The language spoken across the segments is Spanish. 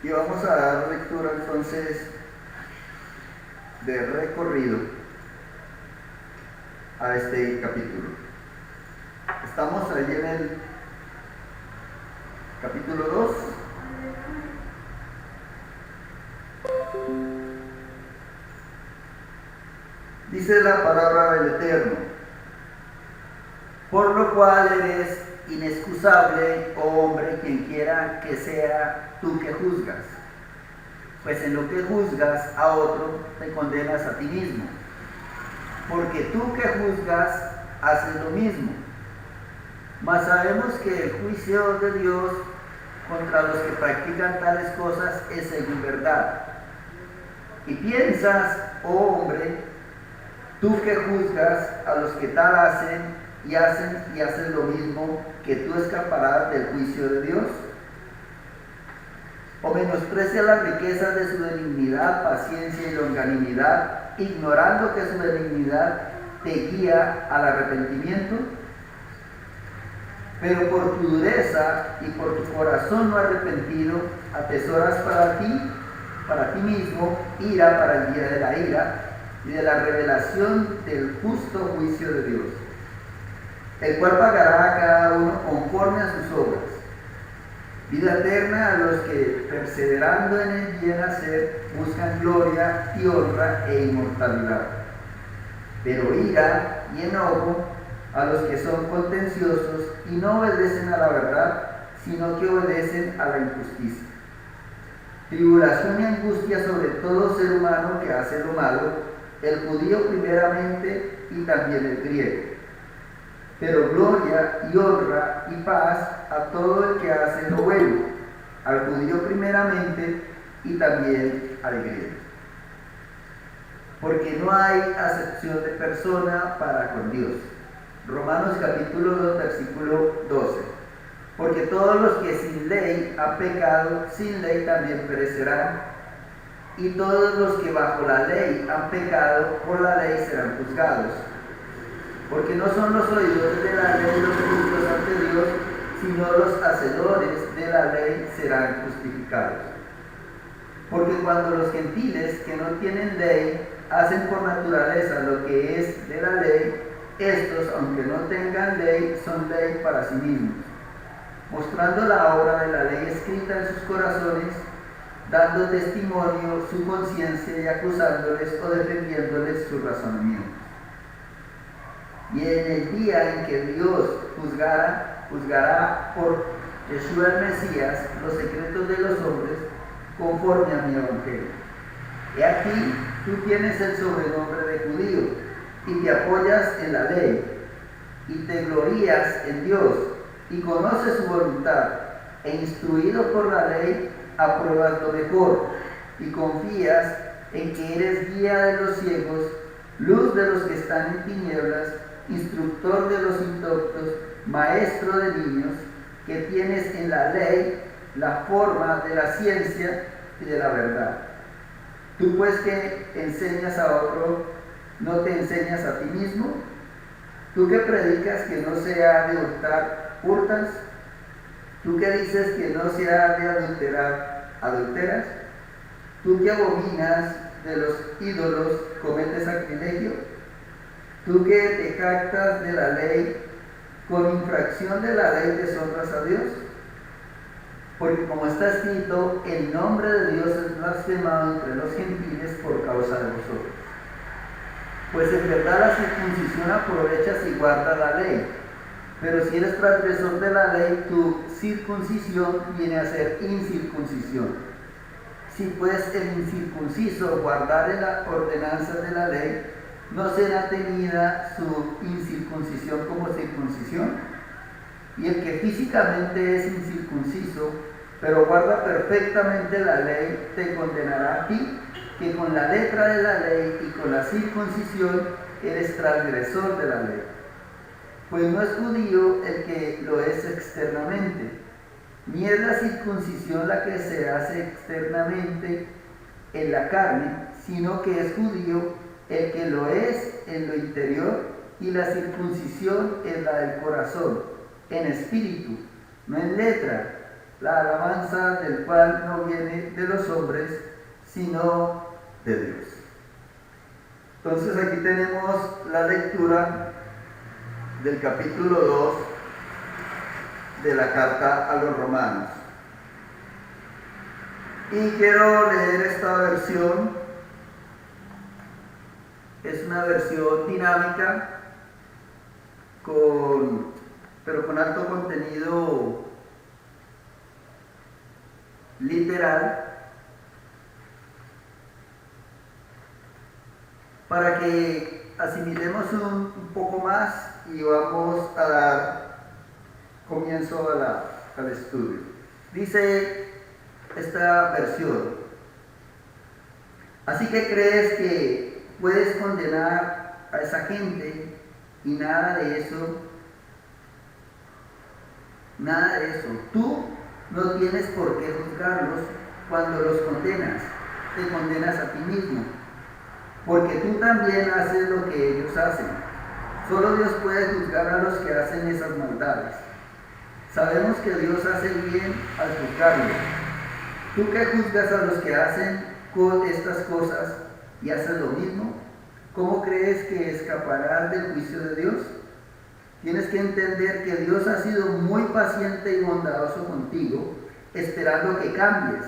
Y vamos a dar lectura entonces de recorrido a este capítulo. Estamos ahí en el capítulo 2. Dice la palabra del Eterno: por lo cual eres inexcusable, oh hombre, quien quiera que sea tú que juzgas, pues en lo que juzgas a otro te condenas a ti mismo, porque tú que juzgas haces lo mismo. Mas sabemos que el juicio de Dios contra los que practican tales cosas es según verdad. Y piensas, oh hombre, tú que juzgas a los que tal hacen y hacen lo mismo, que tú escaparás del juicio de Dios. O menosprecia las riquezas de su benignidad, paciencia y longanimidad, ignorando que su benignidad te guía al arrepentimiento. Pero por tu dureza y por tu corazón no arrepentido, atesoras para ti mismo, ira para el día de la ira y de la revelación del justo juicio de Dios, el cual pagará a cada uno conforme a sus obras. Vida eterna a los que, perseverando en el bien hacer, buscan gloria y honra e inmortalidad. Pero ira y enojo a los que son contenciosos y no obedecen a la verdad, sino que obedecen a la injusticia. Tribulación y angustia sobre todo ser humano que hace lo malo, el judío primeramente y también el griego. Pero gloria y honra y paz a todo el que hace lo bueno, al judío primeramente y también al griego. Porque no hay acepción de persona para con Dios. Romanos capítulo 2, versículo 12. Porque todos los que sin ley han pecado, sin ley también perecerán. Y todos los que bajo la ley han pecado, por la ley serán juzgados. Porque no son los oidores de la ley los justos ante Dios, sino los hacedores de la ley serán justificados. Porque cuando los gentiles que no tienen ley hacen por naturaleza lo que es de la ley, estos, aunque no tengan ley, son ley para sí mismos, mostrando la obra de la ley escrita en sus corazones, dando testimonio su conciencia y acusándoles o defendiéndoles sus razonamientos. Y en el día en que Dios juzgará por Yeshua el Mesías los secretos de los hombres conforme a mi evangelio. He aquí, tú tienes el sobrenombre de judío y te apoyas en la ley y te glorías en Dios y conoces su voluntad e instruido por la ley apruebas lo mejor y confías en que eres guía de los ciegos, luz de los que están en tinieblas, instructor de los indoctos, maestro de niños, que tienes en la ley la forma de la ciencia y de la verdad. Tú pues que enseñas a otro, ¿no te enseñas a ti mismo? Tú que predicas que no se ha de hurtar, hurtas. Tú que dices que no se ha de adulterar, adulteras. Tú que abominas de los ídolos, cometes sacrilegio. Tú que te jactas de la ley, con infracción de la ley deshonras a Dios. Porque como está escrito, el nombre de Dios es blasfemado entre los gentiles por causa de vosotros. Pues en verdad la circuncisión aprovechas y guarda la ley. Pero si eres transgresor de la ley, tu circuncisión viene a ser incircuncisión. Si pues el incircunciso guardare las ordenanzas de la ley, ¿no será tenida su incircuncisión como circuncisión? Y el que físicamente es incircunciso, pero guarda perfectamente la ley, te condenará a ti, que con la letra de la ley y con la circuncisión eres transgresor de la ley. Pues no es judío el que lo es externamente, ni es la circuncisión la que se hace externamente en la carne, sino que es judío el que lo es en lo interior, y la circuncisión es la del corazón, en espíritu, no en letra, la alabanza del cual no viene de los hombres, sino de Dios. Entonces aquí tenemos la lectura del capítulo 2 de la carta a los romanos. Y quiero leer esta versión. Es una versión dinámica, pero con alto contenido literal, para que asimilemos un poco más y vamos a dar comienzo al estudio. Dice esta versión: así que crees que puedes condenar a esa gente y nada de eso. Tú no tienes por qué juzgarlos cuando los condenas. Te condenas a ti mismo, porque tú también haces lo que ellos hacen. Solo Dios puede juzgar a los que hacen esas maldades. Sabemos que Dios hace bien al juzgarlos. Tú que juzgas a los que hacen estas cosas y haces lo mismo, ¿cómo crees que escaparás del juicio de Dios? Tienes que entender que Dios ha sido muy paciente y bondadoso contigo, esperando que cambies.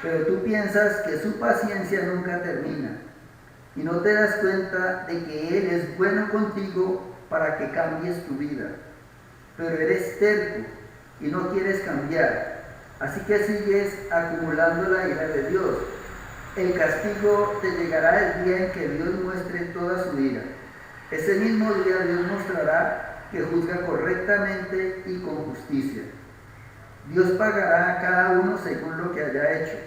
Pero tú piensas que su paciencia nunca termina y no te das cuenta de que Él es bueno contigo para que cambies tu vida. Pero eres terco y no quieres cambiar, así que sigues acumulando la ira de Dios. El castigo te llegará el día en que Dios muestre toda su ira. Ese mismo día Dios mostrará que juzga correctamente y con justicia. Dios pagará a cada uno según lo que haya hecho.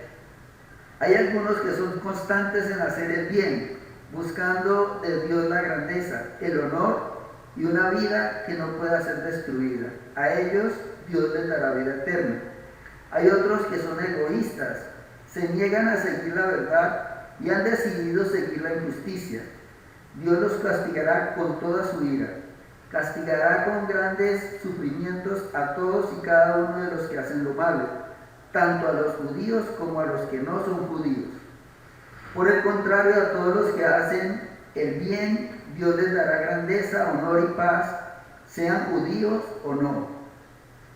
Hay algunos que son constantes en hacer el bien, buscando de Dios la grandeza, el honor y una vida que no pueda ser destruida. A ellos Dios les dará vida eterna. Hay otros que son egoístas, se niegan a seguir la verdad y han decidido seguir la injusticia. Dios los castigará con toda su ira. Castigará con grandes sufrimientos a todos y cada uno de los que hacen lo malo, tanto a los judíos como a los que no son judíos. Por el contrario, a todos los que hacen el bien, Dios les dará grandeza, honor y paz, sean judíos o no.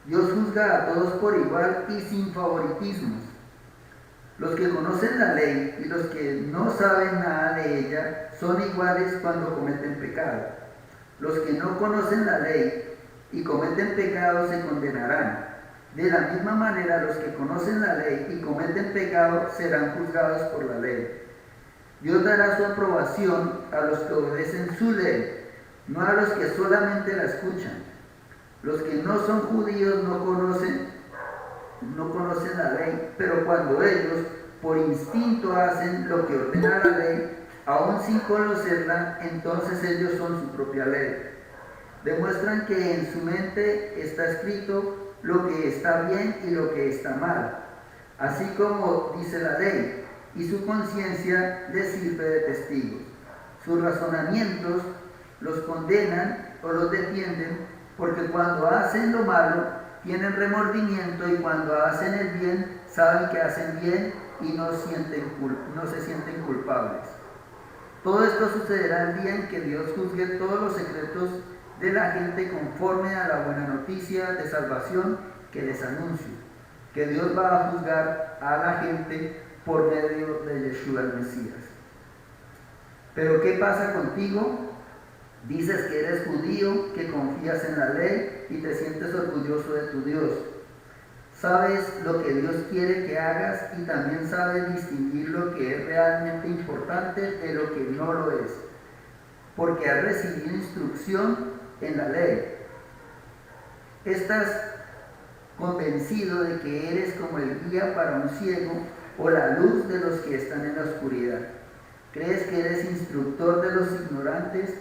Dios juzga a todos por igual y sin favoritismos. Los que conocen la ley y los que no saben nada de ella son iguales cuando cometen pecado. Los que no conocen la ley y cometen pecado se condenarán. De la misma manera, los que conocen la ley y cometen pecado serán juzgados por la ley. Dios dará su aprobación a los que obedecen su ley, no a los que solamente la escuchan. Los que no son judíos no conocen la ley, pero cuando ellos por instinto hacen lo que ordena la ley, aún sin conocerla, entonces ellos son su propia ley. Demuestran que en su mente está escrito lo que está bien y lo que está mal, así como dice la ley, y su conciencia les sirve de testigos. Sus razonamientos los condenan o los defienden, porque cuando hacen lo malo tienen remordimiento y cuando hacen el bien saben que hacen bien y no se sienten culpables. Todo esto sucederá el día en que Dios juzgue todos los secretos de la gente conforme a la buena noticia de salvación que les anuncio, que Dios va a juzgar a la gente por medio de Yeshua el Mesías. Pero ¿qué pasa contigo? Dices que eres judío, que confías en la ley y te sientes orgulloso de tu Dios. Sabes lo que Dios quiere que hagas y también sabes distinguir lo que es realmente importante de lo que no lo es, porque has recibido instrucción en la ley. Estás convencido de que eres como el guía para un ciego o la luz de los que están en la oscuridad. Crees que eres instructor de los ignorantes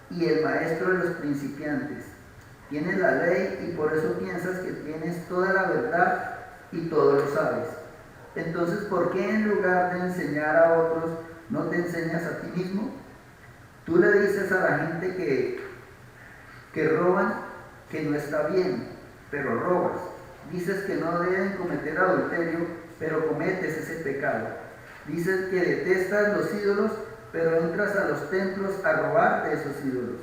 y el maestro de los principiantes. Tienes la ley y por eso piensas que tienes toda la verdad y todo lo sabes. Entonces, ¿por qué en lugar de enseñar a otros, no te enseñas a ti mismo? Tú le dices a la gente que roban, que no está bien, pero robas. Dices que no deben cometer adulterio, pero cometes ese pecado. Dices que detestas los ídolos, pero entras a los templos a robar de esos ídolos.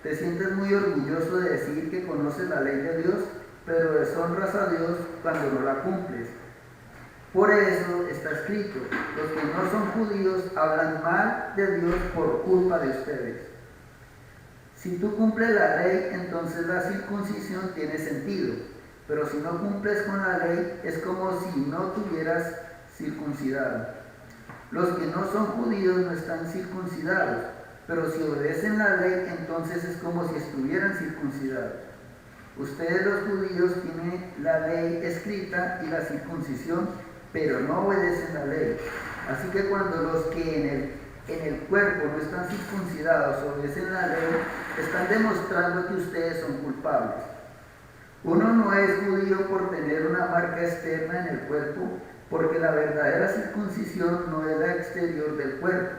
Te sientes muy orgulloso de decir que conoces la ley de Dios, pero deshonras a Dios cuando no la cumples. Por eso está escrito, los que no son judíos hablan mal de Dios por culpa de ustedes. Si tú cumples la ley, entonces la circuncisión tiene sentido, pero si no cumples con la ley, es como si no tuvieras circuncidado. Los que no son judíos no están circuncidados, pero si obedecen la ley, entonces es como si estuvieran circuncidados. Ustedes los judíos tienen la ley escrita y la circuncisión, pero no obedecen la ley. Así que cuando los que en el cuerpo no están circuncidados obedecen la ley, están demostrando que ustedes son culpables. Uno no es judío por tener una marca externa en el cuerpo, porque la verdadera circuncisión no es la exterior del cuerpo.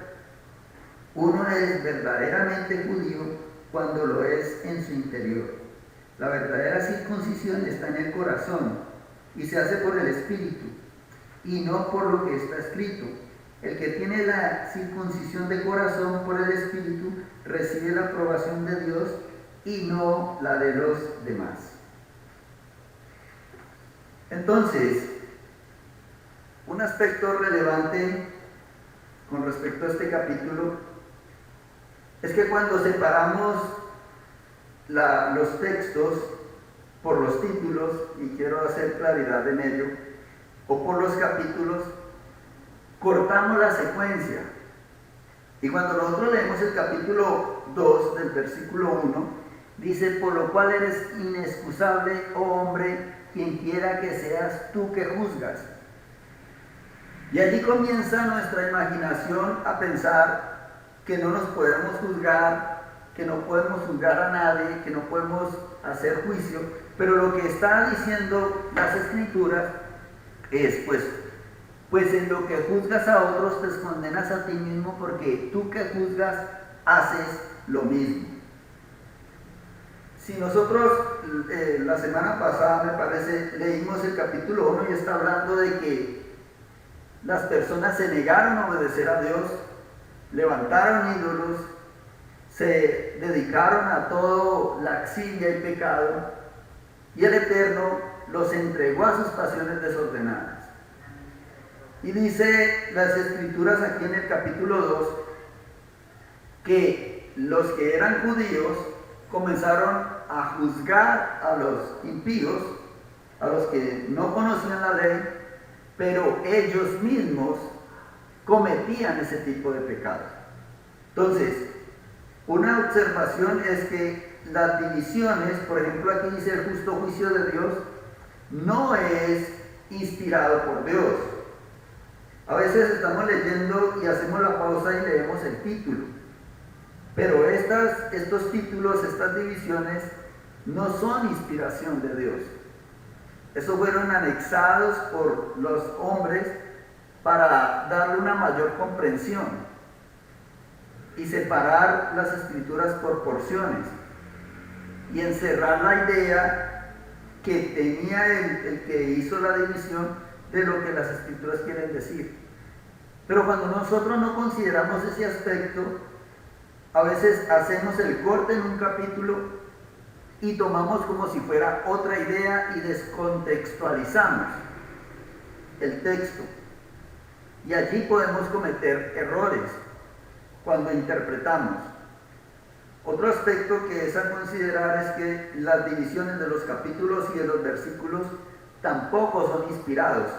Uno es verdaderamente judío cuando lo es en su interior. La verdadera circuncisión está en el corazón y se hace por el Espíritu y no por lo que está escrito. El que tiene la circuncisión de corazón por el Espíritu recibe la aprobación de Dios y no la de los demás. Entonces, un aspecto relevante con respecto a este capítulo es que cuando separamos los textos por los títulos, y quiero hacer claridad en ello, o por los capítulos, cortamos la secuencia. Y cuando nosotros leemos el capítulo 2 del versículo 1, dice: por lo cual eres inexcusable, oh hombre, quien quiera que seas tú que juzgas. Y allí comienza nuestra imaginación a pensar que no nos podemos juzgar, que no podemos juzgar a nadie, que no podemos hacer juicio, pero lo que está diciendo las Escrituras es, pues en lo que juzgas a otros te condenas a ti mismo, porque tú que juzgas haces lo mismo. Si nosotros la semana pasada, me parece, leímos el capítulo 1 y está hablando de que las personas se negaron a obedecer a Dios, levantaron ídolos, se dedicaron a todo laxidia y pecado, y el Eterno los entregó a sus pasiones desordenadas. Y dice las Escrituras aquí en el capítulo 2 que los que eran judíos comenzaron a juzgar a los impíos, a los que no conocían la ley, pero ellos mismos cometían ese tipo de pecados. Entonces, una observación es que las divisiones, por ejemplo aquí dice el justo juicio de Dios, no es inspirado por Dios. A veces estamos leyendo y hacemos la pausa y leemos el título, pero estos títulos, estas divisiones no son inspiración de Dios. Esos fueron anexados por los hombres para darle una mayor comprensión y separar las Escrituras por porciones y encerrar la idea que tenía el que hizo la división de lo que las Escrituras quieren decir. Pero cuando nosotros no consideramos ese aspecto, a veces hacemos el corte en un capítulo y tomamos como si fuera otra idea y descontextualizamos el texto. Y allí podemos cometer errores cuando interpretamos. Otro aspecto que es a considerar es que las divisiones de los capítulos y de los versículos tampoco son inspirados.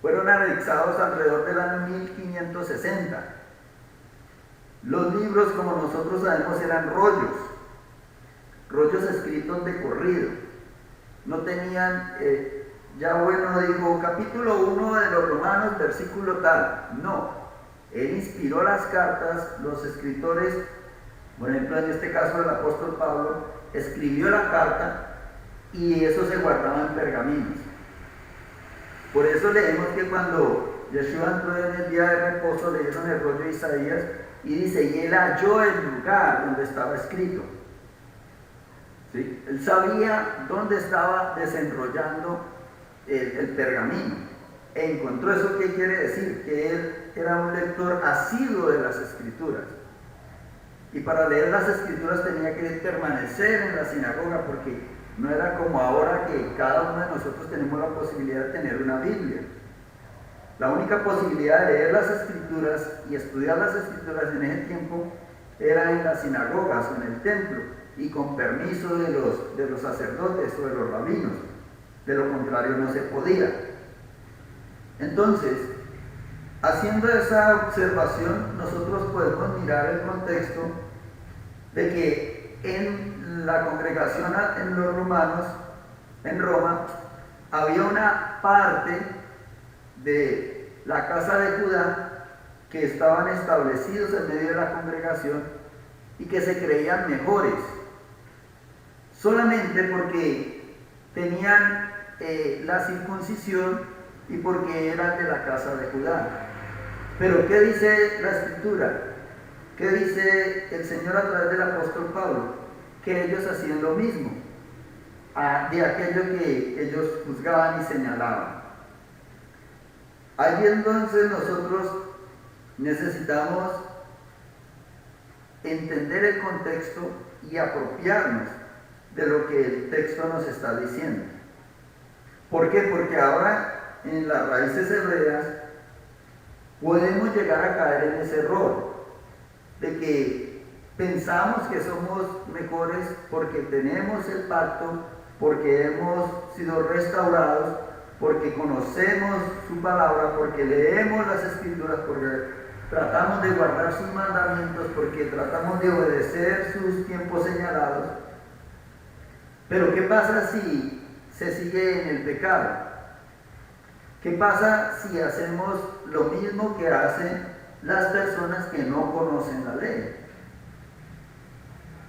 Fueron anexados alrededor del año 1560. Los libros, como nosotros sabemos, eran rollos escritos de corrido. No tenían, dijo, capítulo 1 de los Romanos, versículo tal. No, él inspiró las cartas, los escritores, por ejemplo en este caso el apóstol Pablo, escribió la carta y eso se guardaba en pergaminos. Por eso leemos que cuando Yeshua entró en el día de reposo, leyeron el rollo de Isaías y dice, y él halló el lugar donde estaba escrito. ¿sí? Él sabía dónde estaba desenrollando el pergamino. Encontró eso. ¿Qué quiere decir? Que él era un lector asiduo de las Escrituras. Y para leer las Escrituras tenía que permanecer en la sinagoga, porque no era como ahora que cada uno de nosotros tenemos la posibilidad de tener una Biblia. La única posibilidad de leer las Escrituras y estudiar las Escrituras en ese tiempo era en las sinagogas o en el templo, y con permiso de los sacerdotes o de los rabinos. De lo contrario no se podía. Entonces, haciendo esa observación, nosotros podemos mirar el contexto de que en la congregación en los romanos, en Roma, había una parte de la casa de Judá que estaban establecidos en medio de la congregación y que se creían mejores, solamente porque tenían la circuncisión y porque eran de la casa de Judá. Pero ¿qué dice la Escritura? ¿Qué dice el Señor a través del apóstol Pablo? Que ellos hacían lo mismo de aquello que ellos juzgaban y señalaban. Allí entonces nosotros necesitamos entender el contexto y apropiarnos de lo que el texto nos está diciendo. ¿Por qué? Porque ahora en las raíces hebreas podemos llegar a caer en ese error de que pensamos que somos mejores porque tenemos el pacto, porque hemos sido restaurados, porque conocemos su palabra, porque leemos las Escrituras, porque tratamos de guardar sus mandamientos, porque tratamos de obedecer sus tiempos señalados. Pero ¿qué pasa si se sigue en el pecado? ¿Qué pasa si hacemos lo mismo que hacen las personas que no conocen la ley?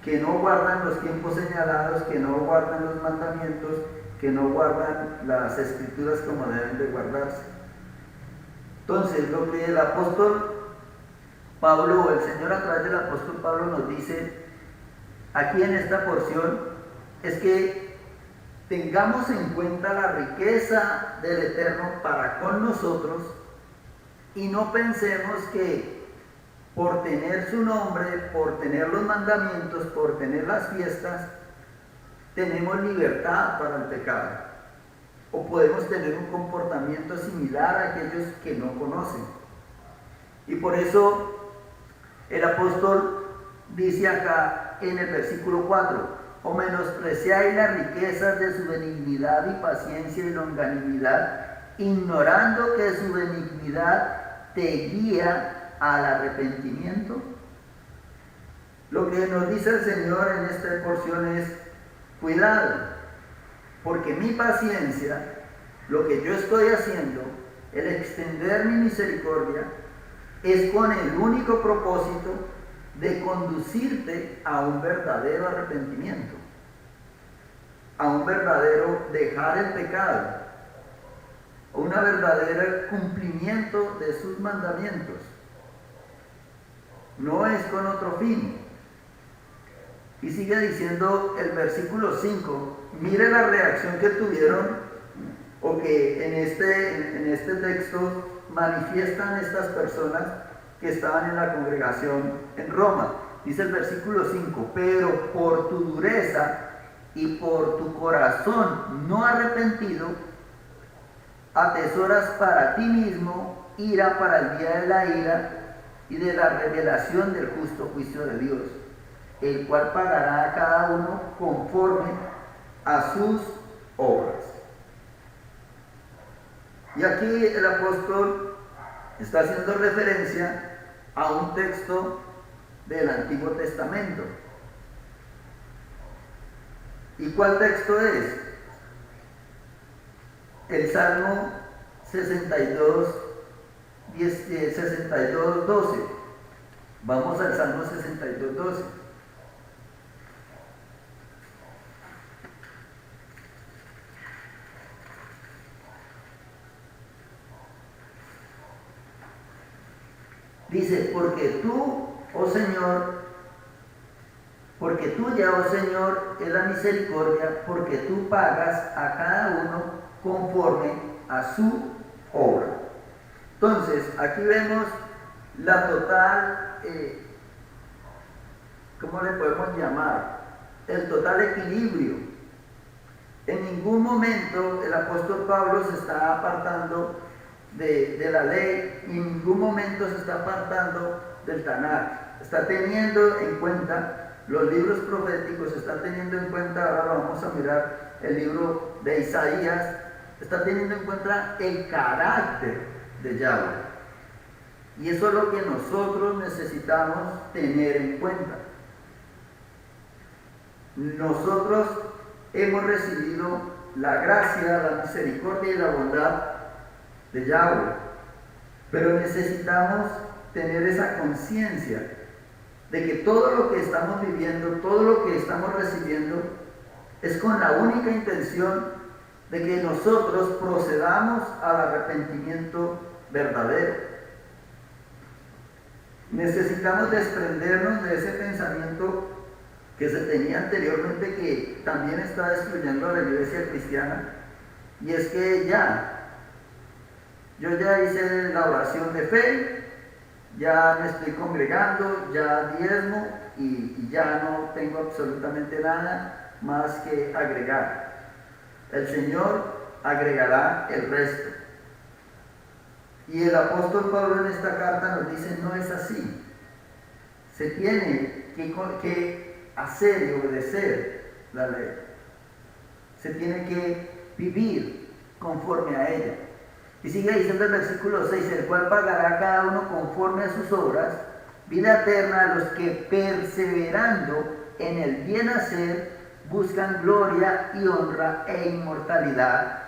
Que no guardan los tiempos señalados, que no guardan los mandamientos, que no guardan las Escrituras como deben de guardarse. Entonces, lo que el apóstol Pablo, o el Señor a través del apóstol Pablo nos dice aquí en esta porción, es que tengamos en cuenta la riqueza del Eterno para con nosotros y no pensemos que por tener su nombre, por tener los mandamientos, por tener las fiestas, tenemos libertad para el pecado, o podemos tener un comportamiento similar a aquellos que no conocen. Y por eso el apóstol dice acá en el versículo 4: o menospreciáis las riquezas de su benignidad y paciencia y longanimidad, ignorando que su benignidad te guía al arrepentimiento. Lo que nos dice el Señor en esta porción es: cuidado, porque mi paciencia, lo que yo estoy haciendo, el extender mi misericordia, es con el único propósito de conducirte a un verdadero arrepentimiento, a un verdadero dejar el pecado, a un verdadero cumplimiento de sus mandamientos. No es con otro fin. Y sigue diciendo el versículo 5, mire la reacción que tuvieron, o que en este texto manifiestan estas personas que estaban en la congregación en Roma. Dice el versículo 5: pero por tu dureza y por tu corazón no arrepentido, atesoras para ti mismo ira para el día de la ira y de la revelación del justo juicio de Dios, el cual pagará a cada uno conforme a sus obras. Y aquí el apóstol está haciendo referencia a un texto del Antiguo Testamento. ¿Y cuál texto es? El Salmo 62, 12. Vamos al Salmo 62, 12. Dice: porque tú, oh Señor, Porque tuya, oh Señor, es la misericordia, porque tú pagas a cada uno conforme a su obra. Entonces, aquí vemos la total, ¿cómo le podemos llamar? El total equilibrio. En ningún momento el apóstol Pablo se está apartando de la ley, y en ningún momento se está apartando del Tanakh. Está teniendo en cuenta los libros proféticos, está teniendo en cuenta, ahora vamos a mirar el libro de Isaías, está teniendo en cuenta el carácter de Yahweh. Y eso es lo que nosotros necesitamos tener en cuenta. Nosotros hemos recibido la gracia, la misericordia y la bondad de Yahweh, pero necesitamos tener esa conciencia de que todo lo que estamos viviendo, todo lo que estamos recibiendo, es con la única intención de que nosotros procedamos al arrepentimiento verdadero. Necesitamos desprendernos de ese pensamiento que se tenía anteriormente, que también está destruyendo a la iglesia cristiana, y es que yo ya hice la oración de fe, ya me estoy congregando, ya diezmo y ya no tengo absolutamente nada más que agregar. El Señor agregará el resto. Y el apóstol Pablo en esta carta nos dice, no es así. Se tiene que hacer y obedecer la ley. Se tiene que vivir conforme a ella. Y sigue diciendo el versículo 6, el cual pagará a cada uno conforme a sus obras, vida eterna a los que perseverando en el bien hacer buscan gloria y honra e inmortalidad.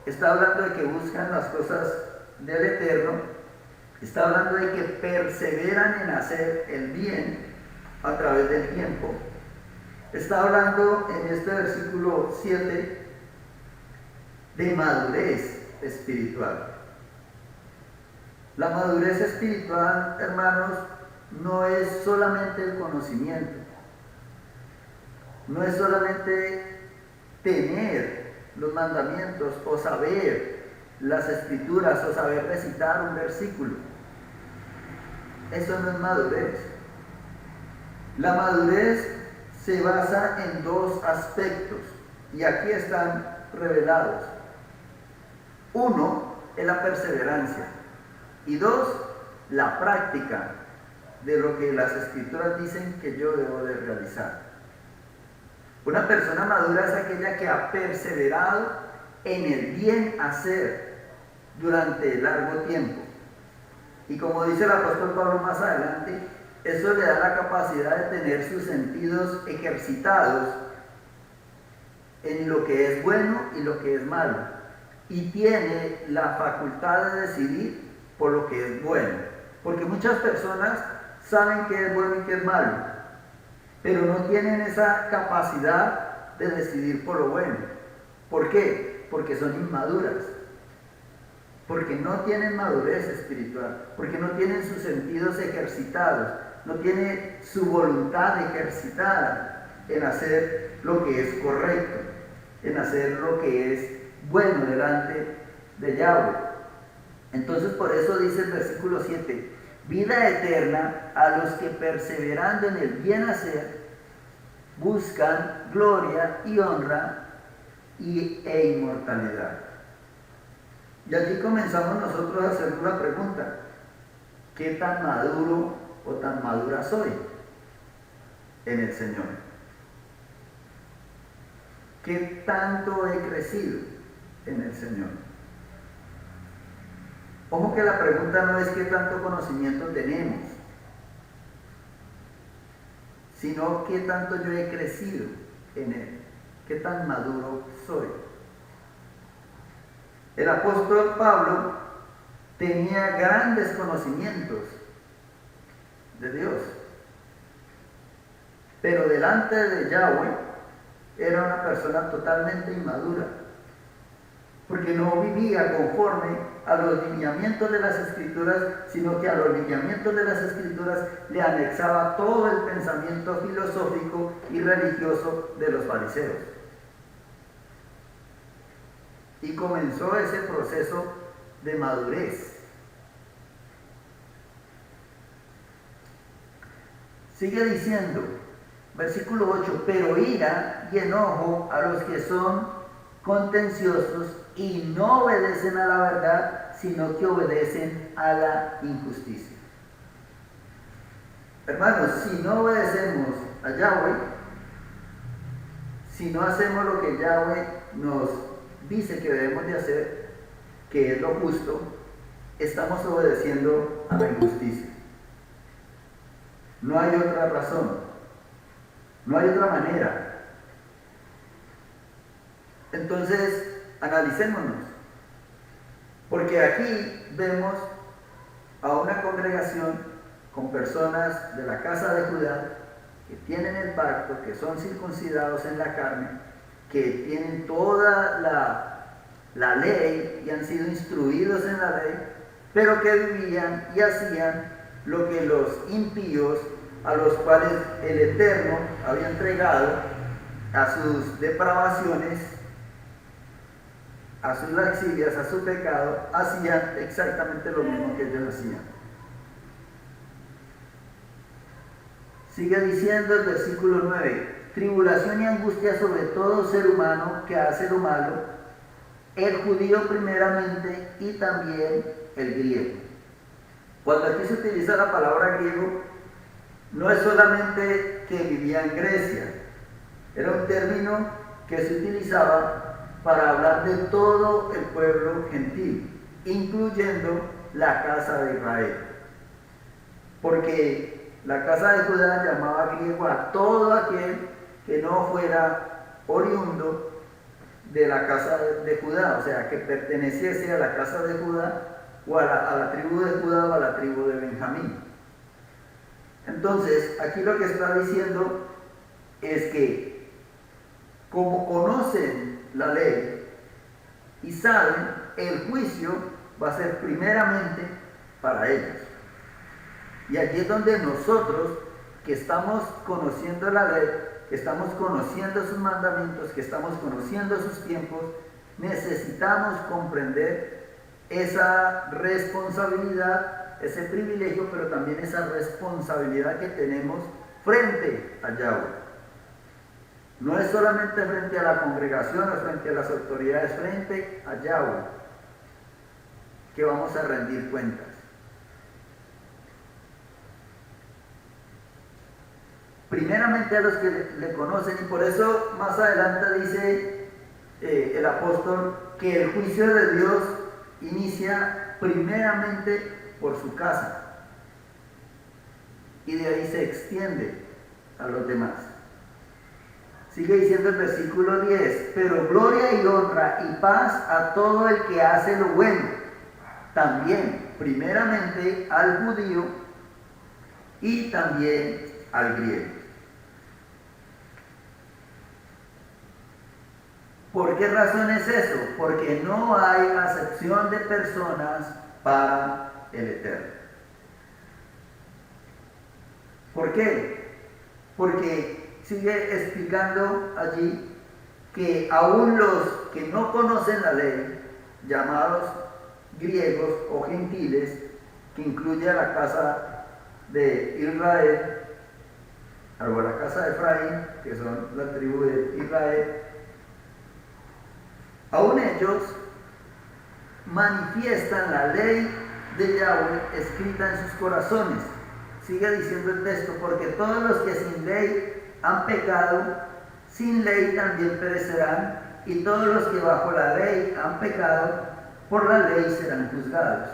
Está hablando de que buscan las cosas del eterno, está hablando de que perseveran en hacer el bien a través del tiempo. Está hablando en este versículo 7 de madurez espiritual. La madurez espiritual, hermanos, no es solamente el conocimiento, no es solamente tener los mandamientos o saber las escrituras o saber recitar un versículo. Eso no es madurez. La madurez se basa en dos aspectos y aquí están revelados. Uno es la perseverancia y dos, la práctica de lo que las escrituras dicen que yo debo de realizar. Una persona madura es aquella que ha perseverado en el bien hacer durante largo tiempo. Y como dice el apóstol Pablo más adelante, eso le da la capacidad de tener sus sentidos ejercitados en lo que es bueno y lo que es malo. Y tiene la facultad de decidir por lo que es bueno. Porque muchas personas saben qué es bueno y qué es malo, pero no tienen esa capacidad de decidir por lo bueno. ¿Por qué? Porque son inmaduras. Porque no tienen madurez espiritual, porque no tienen sus sentidos ejercitados, no tienen su voluntad ejercitada en hacer lo que es correcto, en hacer lo que es bueno delante de Yahweh. Entonces por eso dice el versículo 7, vida eterna a los que perseverando en el bien hacer buscan gloria y honra e inmortalidad. Y aquí comenzamos nosotros a hacer una pregunta: ¿qué tan maduro o tan madura soy en el Señor? ¿Qué tanto he crecido en el Señor? Ojo que la pregunta no es qué tanto conocimiento tenemos, sino qué tanto yo he crecido en Él, qué tan maduro soy. El apóstol Pablo tenía grandes conocimientos de Dios, pero delante de Yahweh era una persona totalmente inmadura. porque no vivía conforme a los lineamientos de las Escrituras, sino que a los lineamientos de las Escrituras le anexaba todo el pensamiento filosófico y religioso de los fariseos. Y comenzó ese proceso de madurez. Sigue diciendo, versículo 8, pero ira y enojo a los que son contenciosos y no obedecen a la verdad, sino que obedecen a la injusticia. Hermanos, si no obedecemos a Yahweh, si no hacemos lo que Yahweh nos dice que debemos de hacer, que es lo justo, estamos obedeciendo a la injusticia. No hay otra razón, no hay otra manera. Entonces, analicémonos, porque aquí vemos a una congregación con personas de la casa de Judá que tienen el pacto, que son circuncidados en la carne, que tienen toda la ley y han sido instruidos en la ley, pero que vivían y hacían lo que los impíos, a los cuales el Eterno había entregado a sus depravaciones, a sus laxivias, a su pecado, hacían exactamente lo mismo que ellos hacían. Sigue diciendo el versículo 9, tribulación y angustia sobre todo ser humano que hace lo malo, el judío primeramente y también el griego. Cuando aquí se utiliza la palabra griego, no es solamente que vivía en Grecia, era un término que se utilizaba para hablar de todo el pueblo gentil, incluyendo la casa de Israel. Porque la casa de Judá llamaba griego a todo aquel que no fuera oriundo de la casa de Judá, o sea, que perteneciese a la casa de Judá o a la tribu de Judá o a la tribu de Benjamín. Entonces, aquí lo que está diciendo es que como conocen la ley y saben, el juicio va a ser primeramente para ellos. Y aquí es donde nosotros, que estamos conociendo la ley, que estamos conociendo sus mandamientos, que estamos conociendo sus tiempos, necesitamos comprender esa responsabilidad, ese privilegio, pero también esa responsabilidad que tenemos frente a Yahweh. No es solamente frente a la congregación o frente a las autoridades, frente a Yahweh, que vamos a rendir cuentas. Primeramente a los que le conocen, y por eso más adelante dice el apóstol que el juicio de Dios inicia primeramente por su casa y de ahí se extiende a los demás. Sigue diciendo el versículo 10, pero gloria y honra y paz a todo el que hace lo bueno, también primeramente al judío y también al griego. ¿Por qué razón es eso? Porque no hay acepción de personas para el Eterno. ¿Por qué? Porque sigue explicando allí que aún los que no conocen la ley, llamados griegos o gentiles, que incluye a la casa de Israel, o la casa de Efraín, que son la tribu de Israel, aún ellos manifiestan la ley de Yahweh escrita en sus corazones. Sigue diciendo el texto, porque todos los que sin ley han pecado, sin ley también perecerán, y todos los que bajo la ley han pecado, por la ley serán juzgados.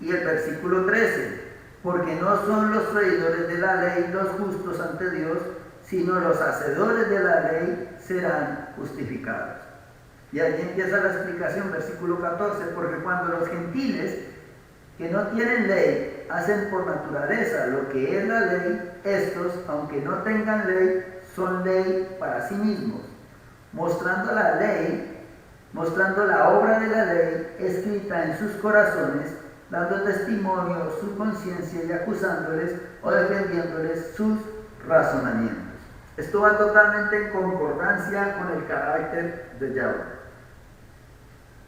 Y el versículo 13, porque no son los traidores de la ley los justos ante Dios, sino los hacedores de la ley serán justificados. Y allí empieza la explicación, versículo 14, porque cuando los gentiles que no tienen ley hacen por naturaleza lo que es la ley, estos, aunque no tengan ley, son ley para sí mismos, mostrando la ley mostrando la obra de la ley escrita en sus corazones, dando testimonio su conciencia y acusándoles o defendiéndoles sus razonamientos. Esto va totalmente en concordancia con el carácter de Yahweh.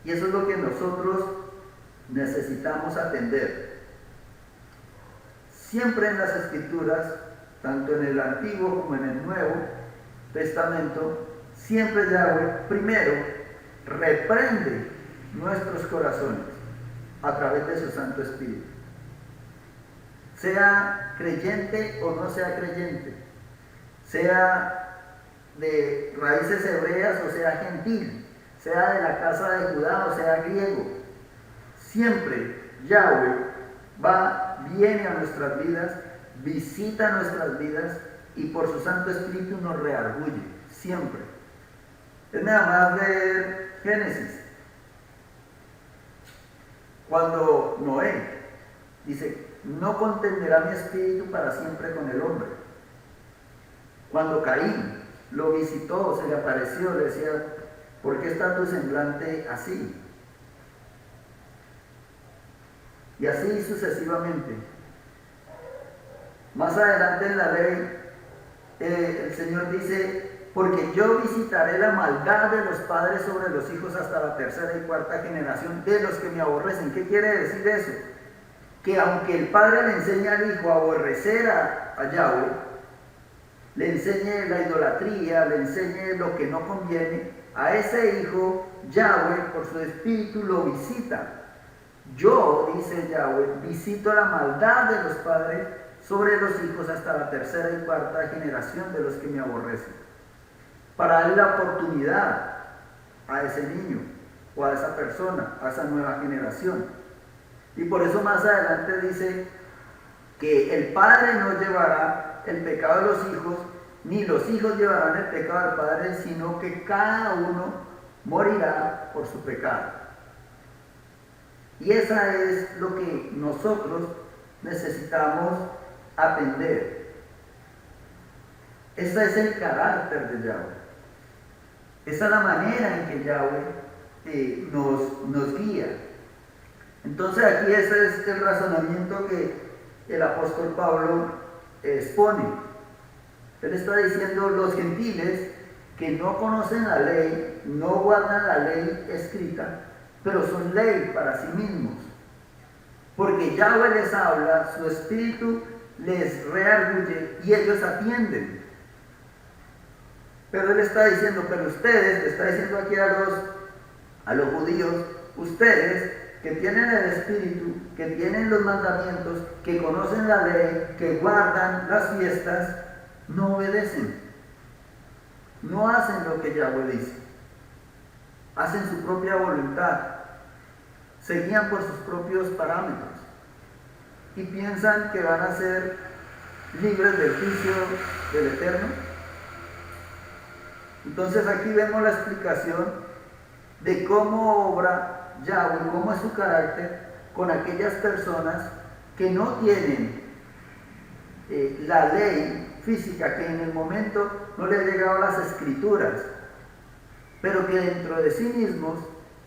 Y eso es lo que nosotros necesitamos atender. Siempre en las Escrituras, tanto en el Antiguo como en el Nuevo Testamento, siempre Yahweh primero reprende nuestros corazones a través de su Santo Espíritu. Sea creyente o no sea creyente, sea de raíces hebreas o sea gentil, sea de la casa de Judá o sea griego, siempre Yahweh viene a nuestras vidas, visita nuestras vidas y por su Santo Espíritu nos redarguye, siempre. Es nada más ver Génesis. Cuando Noé dice, no contenderá mi espíritu para siempre con el hombre. Cuando Caín lo visitó, se le apareció, le decía, ¿por qué está tu semblante así? Y así sucesivamente. Más adelante en la ley, el Señor dice, porque yo visitaré la maldad de los padres sobre los hijos hasta la tercera y cuarta generación de los que me aborrecen. ¿Qué quiere decir eso? Que aunque el padre le enseña al hijo a aborrecer a Yahweh, le enseñe la idolatría, le enseñe lo que no conviene, a ese hijo Yahweh por su espíritu lo visita. Yo, dice Yahweh, visito la maldad de los padres sobre los hijos hasta la tercera y cuarta generación de los que me aborrecen, para darle la oportunidad a ese niño o a esa persona, a esa nueva generación. Y por eso más adelante dice que el padre no llevará el pecado de los hijos, ni los hijos llevarán el pecado del padre, sino que cada uno morirá por su pecado. Y esa es lo que nosotros necesitamos atender. Ese es el carácter de Yahweh. Esa es la manera en que Yahweh nos guía. Entonces aquí ese es el razonamiento que el apóstol Pablo expone. Él está diciendo, los gentiles que no conocen la ley, no guardan la ley escrita, pero son ley para sí mismos. Porque Yahweh les habla, su espíritu les redarguye y ellos atienden. Pero él está diciendo, pero ustedes, le está diciendo aquí a los judíos, ustedes que tienen el espíritu, que tienen los mandamientos, que conocen la ley, que guardan las fiestas, no obedecen. No hacen lo que Yahweh dice. Hacen su propia voluntad. Se guían por sus propios parámetros. Y piensan que van a ser libres del juicio del Eterno. Entonces aquí vemos la explicación de cómo obra Yahweh, cómo es su carácter con aquellas personas que no tienen la ley física, que en el momento no le ha llegado las escrituras, pero que dentro de sí mismos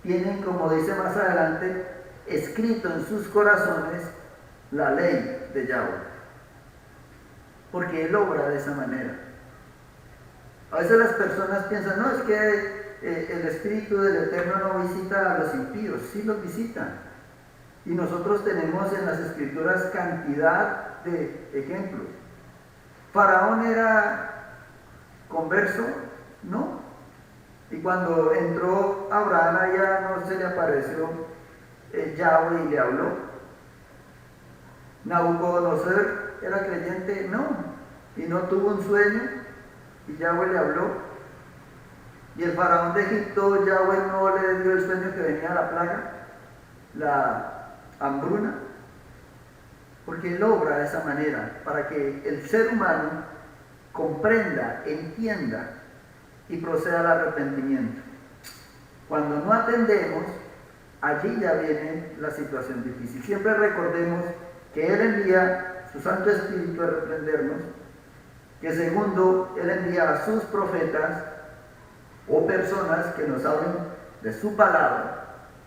tienen, como dice más adelante, escrito en sus corazones la ley de Yahweh, porque Él obra de esa manera. A veces las personas piensan, no, es que el Espíritu del Eterno no visita a los impíos. Sí los visita. Y nosotros tenemos en las Escrituras cantidad de ejemplos. Faraón era converso, ¿no? Y cuando entró Abraham allá no se le apareció Yahweh y le habló. Nabucodonosor era creyente, no. Y no tuvo un sueño y Yahweh le habló. Y el faraón de Egipto, Yahweh no le dio el sueño que venía la plaga, la hambruna, porque Él obra de esa manera, para que el ser humano comprenda, entienda y proceda al arrepentimiento. Cuando no atendemos, allí ya viene la situación difícil. Siempre recordemos que Él envía su Santo Espíritu a reprendernos, que segundo, Él envía a sus profetas o personas que nos hablen de su palabra.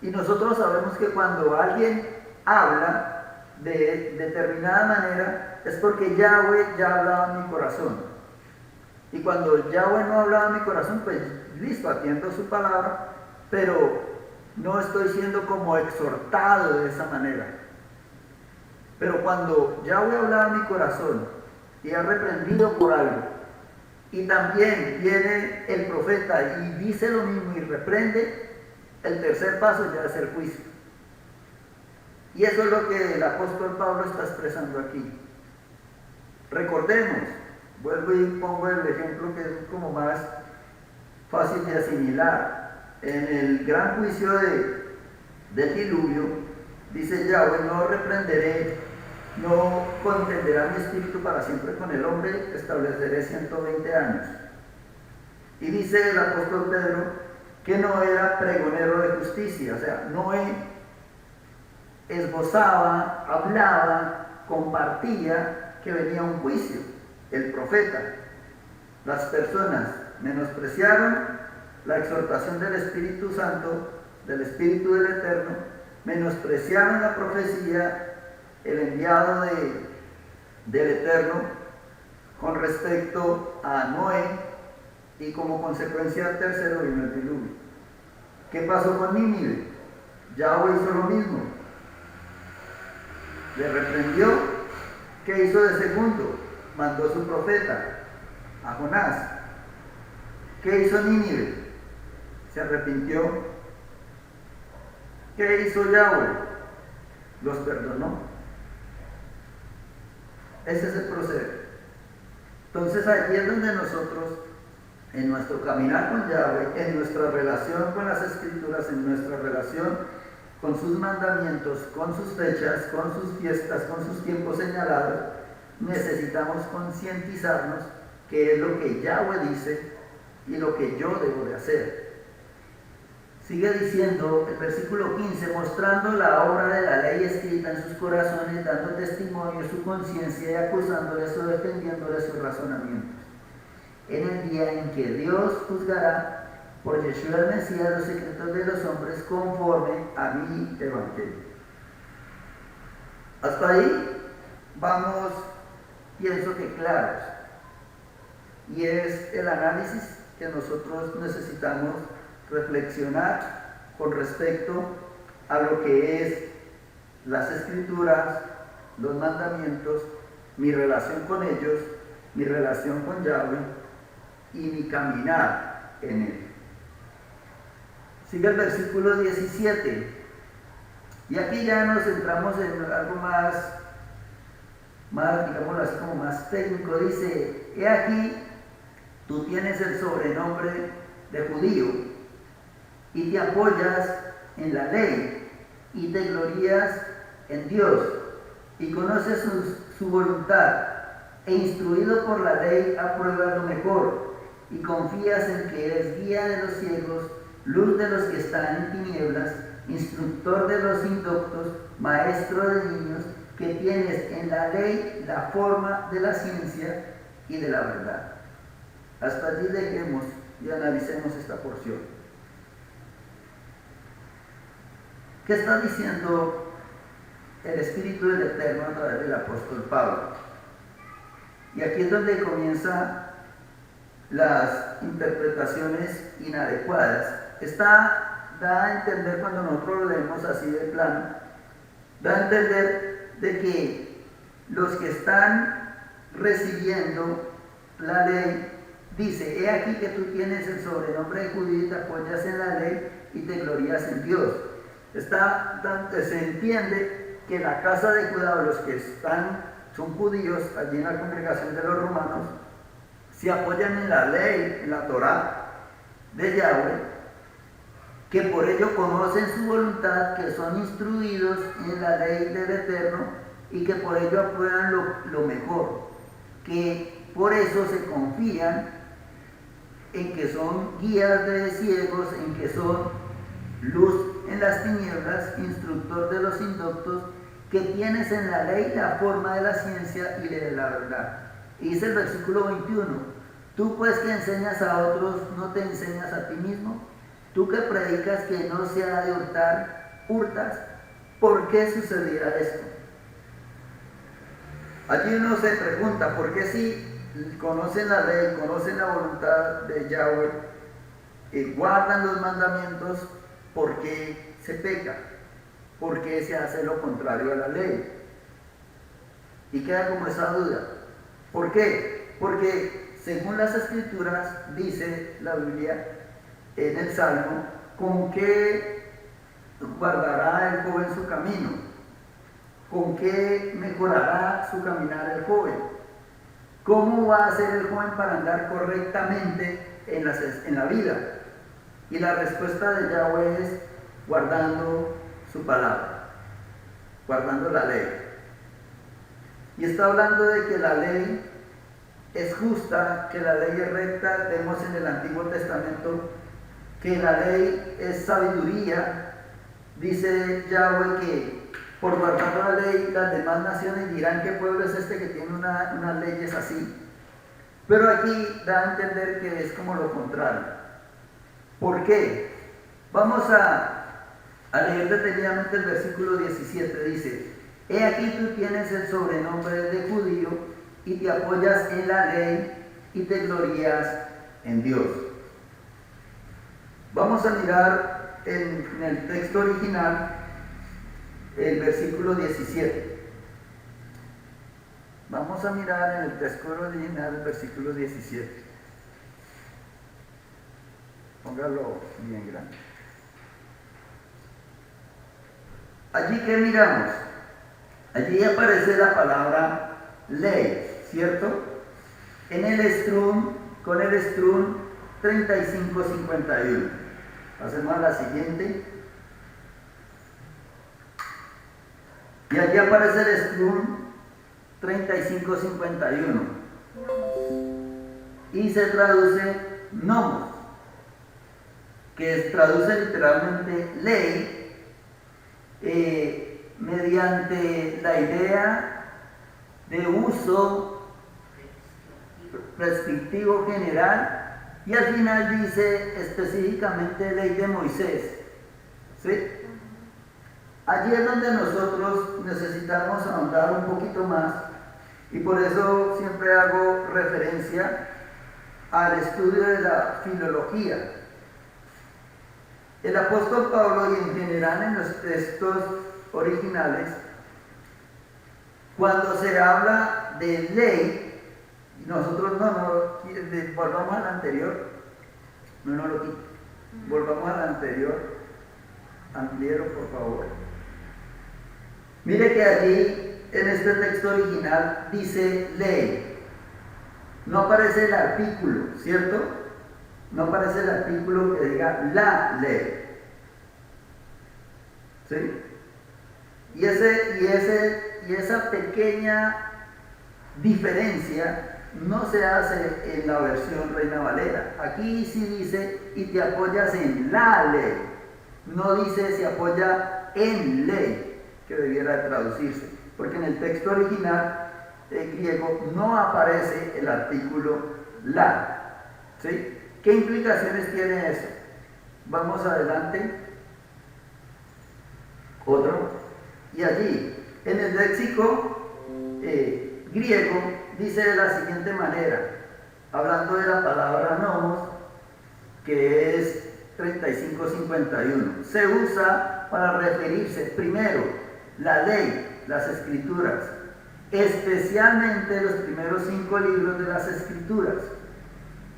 Y nosotros sabemos que cuando alguien habla de determinada manera es porque Yahweh ya hablaba en mi corazón. Y cuando Yahweh no hablaba en mi corazón, pues listo, atiendo su palabra, pero no estoy siendo como exhortado de esa manera. Pero cuando Yahweh hablaba en mi corazón y ha reprendido por algo, y también viene el profeta y dice lo mismo y reprende, el tercer paso ya es el juicio. Y eso es lo que el apóstol Pablo está expresando aquí. Recordemos, vuelvo y pongo el ejemplo que es como más fácil de asimilar. En el gran juicio del diluvio, dice Yahweh: no reprenderé, no contenderá mi espíritu para siempre con el hombre, estableceré 120 años. Y dice el apóstol Pedro que Noé era pregonero de justicia, o sea, Noé esbozaba, hablaba, compartía que venía un juicio. El profeta, las personas menospreciaron la exhortación del Espíritu Santo, del Espíritu del Eterno, menospreciaron la profecía, el enviado del Eterno con respecto a Noé, y como consecuencia tercero vino el diluvio. ¿Qué pasó con Nínive? Yahweh hizo lo mismo, le reprendió. ¿Qué hizo de segundo? Mandó su profeta, a Jonás. ¿Qué hizo Nínive? Se arrepintió. ¿Qué hizo Yahweh? Los perdonó. Ese es el proceder. Entonces allí es donde nosotros, en nuestro caminar con Yahweh, en nuestra relación con las Escrituras, en nuestra relación con sus mandamientos, con sus fechas, con sus fiestas, con sus tiempos señalados, necesitamos concientizarnos qué es lo que Yahweh dice y lo que yo debo de hacer. Sigue diciendo el versículo 15: mostrando la obra de la ley escrita en sus corazones, dando testimonio de su conciencia y acusándoles o defendiéndoles sus razonamientos. En el día en que Dios juzgará por Yeshua el Mesías los secretos de los hombres conforme a mi evangelio. Hasta ahí vamos, pienso que claros. Y es el análisis que nosotros necesitamos reflexionar con respecto a lo que es las Escrituras, los mandamientos, mi relación con ellos, mi relación con Yahweh y mi caminar en él. Sigue el versículo 17, y aquí ya nos centramos en algo más, digámoslo así, como más técnico. Dice: he aquí, tú tienes el sobrenombre de judío y te apoyas en la ley y te glorías en Dios y conoces su voluntad, e instruido por la ley apruebas lo mejor y confías en que eres guía de los ciegos, luz de los que están en tinieblas, instructor de los indoctos, maestro de niños, que tienes en la ley la forma de la ciencia y de la verdad. Hasta allí dejemos y analicemos esta porción. ¿Qué está diciendo el Espíritu del Eterno a través del apóstol Pablo? Y aquí es donde comienzan las interpretaciones inadecuadas. Da a entender, cuando nosotros lo leemos así de plano, da a entender de que los que están recibiendo la ley, dice: he aquí que tú tienes el sobrenombre de judío y te apoyas en la ley y te glorías en Dios. Se entiende que la casa de Judá, los que son judíos allí en la congregación de los romanos, se apoyan en la ley, en la Torá de Yahweh, que por ello conocen su voluntad, que son instruidos en la ley del Eterno y que por ello aprueban lo mejor, que por eso se confían en que son guías de ciegos, en que son luz en las tinieblas, instructor de los indoctos, que tienes en la ley la forma de la ciencia y de la verdad. Y dice el versículo 21: tú pues que enseñas a otros, ¿no te enseñas a ti mismo? tú que predicas que no se ha de hurtar, hurtas, ¿por qué sucedía esto? Allí uno se pregunta, ¿por qué si conocen la ley, conocen la voluntad de Yahweh, guardan los mandamientos, por qué se peca? ¿Por qué se hace lo contrario a la ley? Y queda como esa duda. ¿Por qué? Porque según las escrituras, dice la Biblia en el Salmo, ¿con qué guardará el joven su camino? ¿Con qué mejorará su caminar el joven? ¿Cómo va a ser el joven para andar correctamente en la vida? Y la respuesta de Yahweh es guardando su palabra, guardando la ley. Y está hablando de que la ley es justa, que la ley es recta. Vemos en el Antiguo Testamento que la ley es sabiduría. Dice Yahweh que por guardar la ley las demás naciones dirán qué pueblo es este que tiene unas leyes así. Pero aquí da a entender que es como lo contrario. ¿Por qué? Vamos a leer detenidamente el versículo 17. Dice: he aquí tú tienes el sobrenombre de judío y te apoyas en la ley y te glorías en Dios. Vamos a mirar en el texto original el versículo 17. Vamos a mirar en el texto original el versículo 17. Póngalo bien grande. Allí, ¿qué miramos? Allí aparece la palabra ley, ¿cierto? En el Strun, con el Strun 3551. Pasemos a la siguiente. Y allí aparece el Strun 3551. Y se traduce nomos, que traduce literalmente ley, mediante la idea de uso prescriptivo general, y al final dice específicamente ley de Moisés, ¿sí? Allí es donde nosotros necesitamos ahondar un poquito más, y por eso siempre hago referencia al estudio de la filología. El apóstol Pablo, y en general en los textos originales, cuando se habla de ley, nosotros volvamos al anterior, no lo quito, volvamos al anterior, ampliero por favor. Mire que allí en este texto original dice ley, no aparece el artículo, ¿cierto? No aparece el artículo que diga la ley, ¿sí? Y esa pequeña diferencia no se hace en la versión Reina Valera. Aquí sí dice y te apoyas en la ley, no dice se apoya en ley, que debiera de traducirse, porque en el texto original griego no aparece el artículo la, ¿sí? ¿Qué implicaciones tiene eso? Vamos adelante. Otro. Y allí, en el léxico griego, dice de la siguiente manera, hablando de la palabra nomos, que es 3551. Se usa para referirse, primero, la ley, las escrituras, especialmente los primeros 5 libros de las escrituras.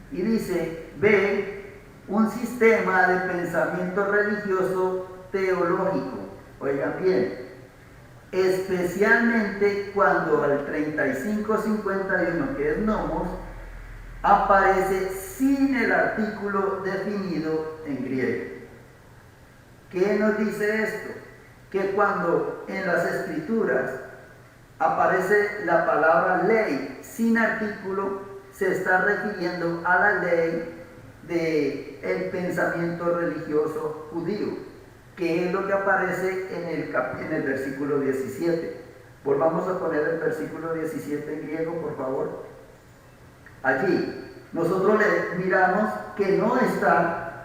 Y dice, ve, un sistema de pensamiento religioso teológico. Oigan bien, especialmente cuando el 3551, que es nomos, aparece sin el artículo definido en griego. ¿Qué nos dice esto? Que cuando en las escrituras aparece la palabra ley sin artículo, se está refiriendo a la ley del pensamiento religioso judío, que es lo que aparece en el versículo 17. Volvamos a poner el versículo 17 en griego, por favor. Allí nosotros le miramos que no está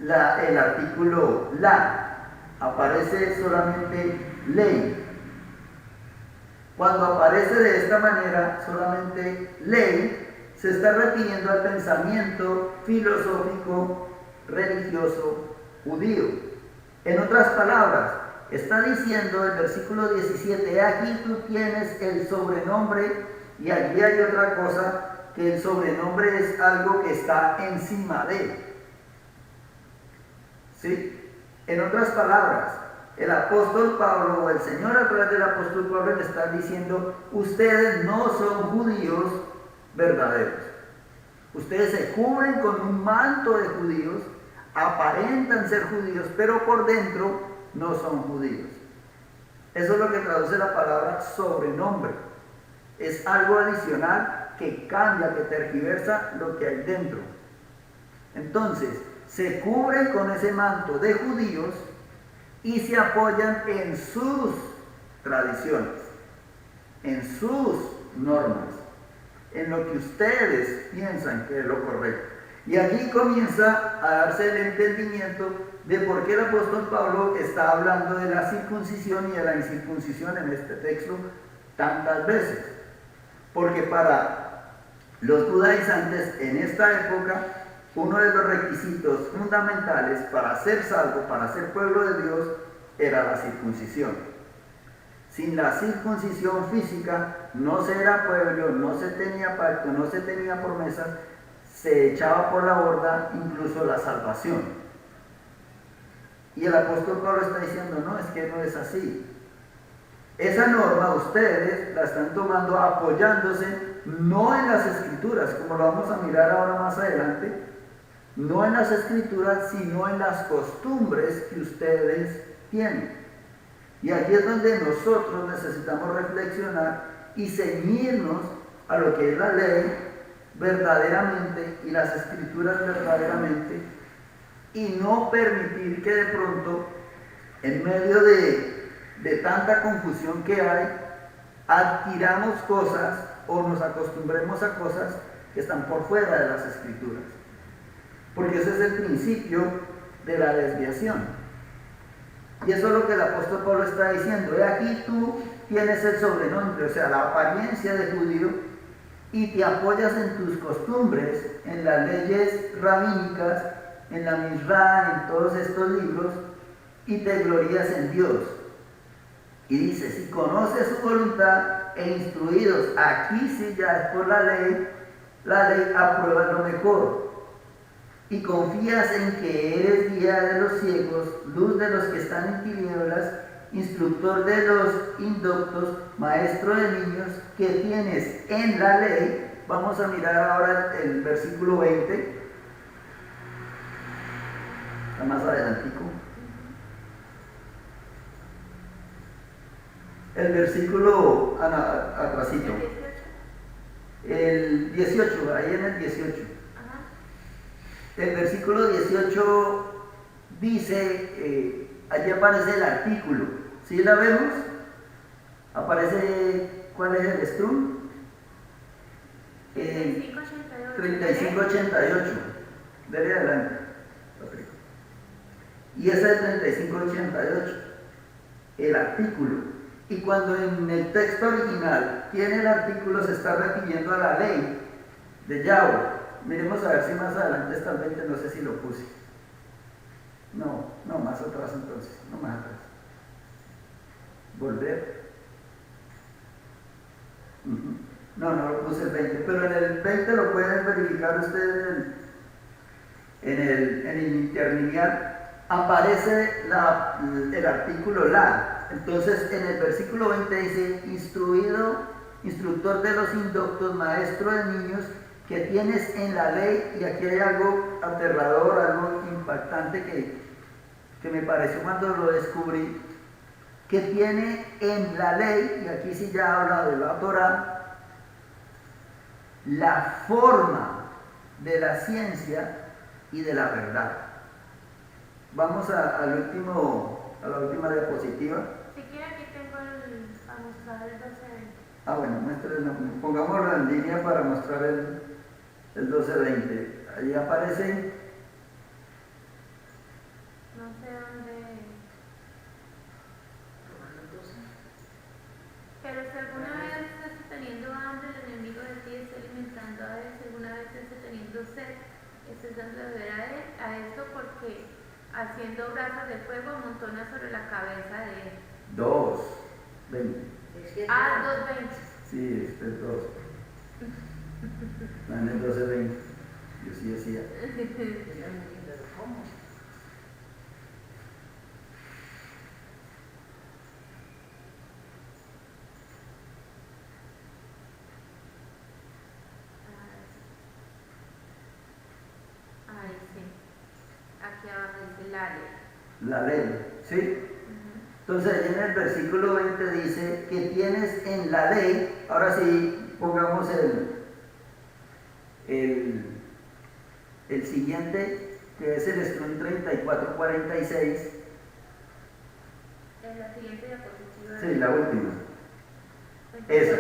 el artículo la, aparece solamente ley. Cuando aparece de esta manera solamente ley, se está refiriendo al pensamiento filosófico religioso judío. En otras palabras, está diciendo el versículo 17, aquí tú tienes el sobrenombre, y allí hay otra cosa, que el sobrenombre es algo que está encima de. ¿Sí? En otras palabras, el apóstol Pablo o el Señor a través del apóstol Pablo le está diciendo, ustedes no son judíos verdaderos. Ustedes se cubren con un manto de judíos, aparentan ser judíos, pero por dentro no son judíos. Eso es lo que traduce la palabra sobrenombre. Es algo adicional que cambia, que tergiversa lo que hay dentro. Entonces, se cubren con ese manto de judíos y se apoyan en sus tradiciones, en sus normas, en lo que ustedes piensan que es lo correcto. Y aquí comienza a darse el entendimiento de por qué el apóstol Pablo está hablando de la circuncisión y de la incircuncisión en este texto tantas veces. Porque para los judaizantes en esta época, uno de los requisitos fundamentales para ser salvo, para ser pueblo de Dios, era la circuncisión. Sin la circuncisión física no se era pueblo, no se tenía pacto, no se tenía promesas, se echaba por la borda incluso la salvación. Y el apóstol Pablo está diciendo, no, es que no es así. Esa norma ustedes la están tomando apoyándose no en las escrituras, como lo vamos a mirar ahora más adelante, no en las escrituras, sino en las costumbres que ustedes tienen. Y aquí es donde nosotros necesitamos reflexionar y ceñirnos a lo que es la ley verdaderamente y las escrituras verdaderamente, y no permitir que de pronto, en medio de tanta confusión que hay, adquiramos cosas o nos acostumbremos a cosas que están por fuera de las escrituras. Porque ese es el principio de la desviación. Y eso es lo que el apóstol Pablo está diciendo. Aquí tú tienes el sobrenombre, o sea, la apariencia de judío, y te apoyas en tus costumbres, en las leyes rabínicas, en la Misra, en todos estos libros, y te glorías en Dios. Y dice, si conoces su voluntad e instruidos, aquí sí ya es por la ley aprueba lo mejor. Y confías en que eres guía de los ciegos, luz de los que están en tinieblas, instructor de los indoctos, maestro de niños, que tienes en la ley. Vamos a mirar ahora el versículo 20, está más adelantico. El versículo atrasito. El 18, ahí en el 18. El versículo 18 dice, allí aparece el artículo. ¿Sí la vemos? Aparece, ¿cuál es el strum? 3588. Dele adelante. Y ese es el 3588, el artículo. Y cuando en el texto original tiene el artículo, se está refiriendo a la ley de Yahweh. Miremos a ver si más adelante está el 20, no sé si lo puse. No, más atrás entonces, no más atrás. Volver. No lo puse el 20, pero en el 20 lo pueden verificar ustedes en el interlineal. Aparece el artículo la. Entonces en el versículo 20 dice, instructor de los indoctos, maestro de niños, que tienes en la ley. Y aquí hay algo aterrador, algo impactante que me pareció cuando lo descubrí, que tiene en la ley, y aquí sí ya habla de la Torá, la forma de la ciencia y de la verdad. Vamos a la última diapositiva. Si quiere, aquí tengo a mostrar el 1220. Bueno, pongámoslo en línea para mostrar el 1220. Ahí aparece Pero si alguna vez estás teniendo hambre, el enemigo de ti está alimentando a él. Si alguna vez estás teniendo sed, estás dando de beber a esto, porque haciendo brasas de fuego amontona sobre la cabeza de él. 2:20. 2:20. Sí, este es 2. No, en el 12:20. Yo sí decía. ¿Cómo? Ahí sí. Aquí abajo dice la ley. La ley, ¿sí? Entonces en el versículo 20 dice que tienes en la ley, ahora sí pongamos el siguiente, que es el Strong 3446. En la siguiente diapositiva. Sí, la última. Esa.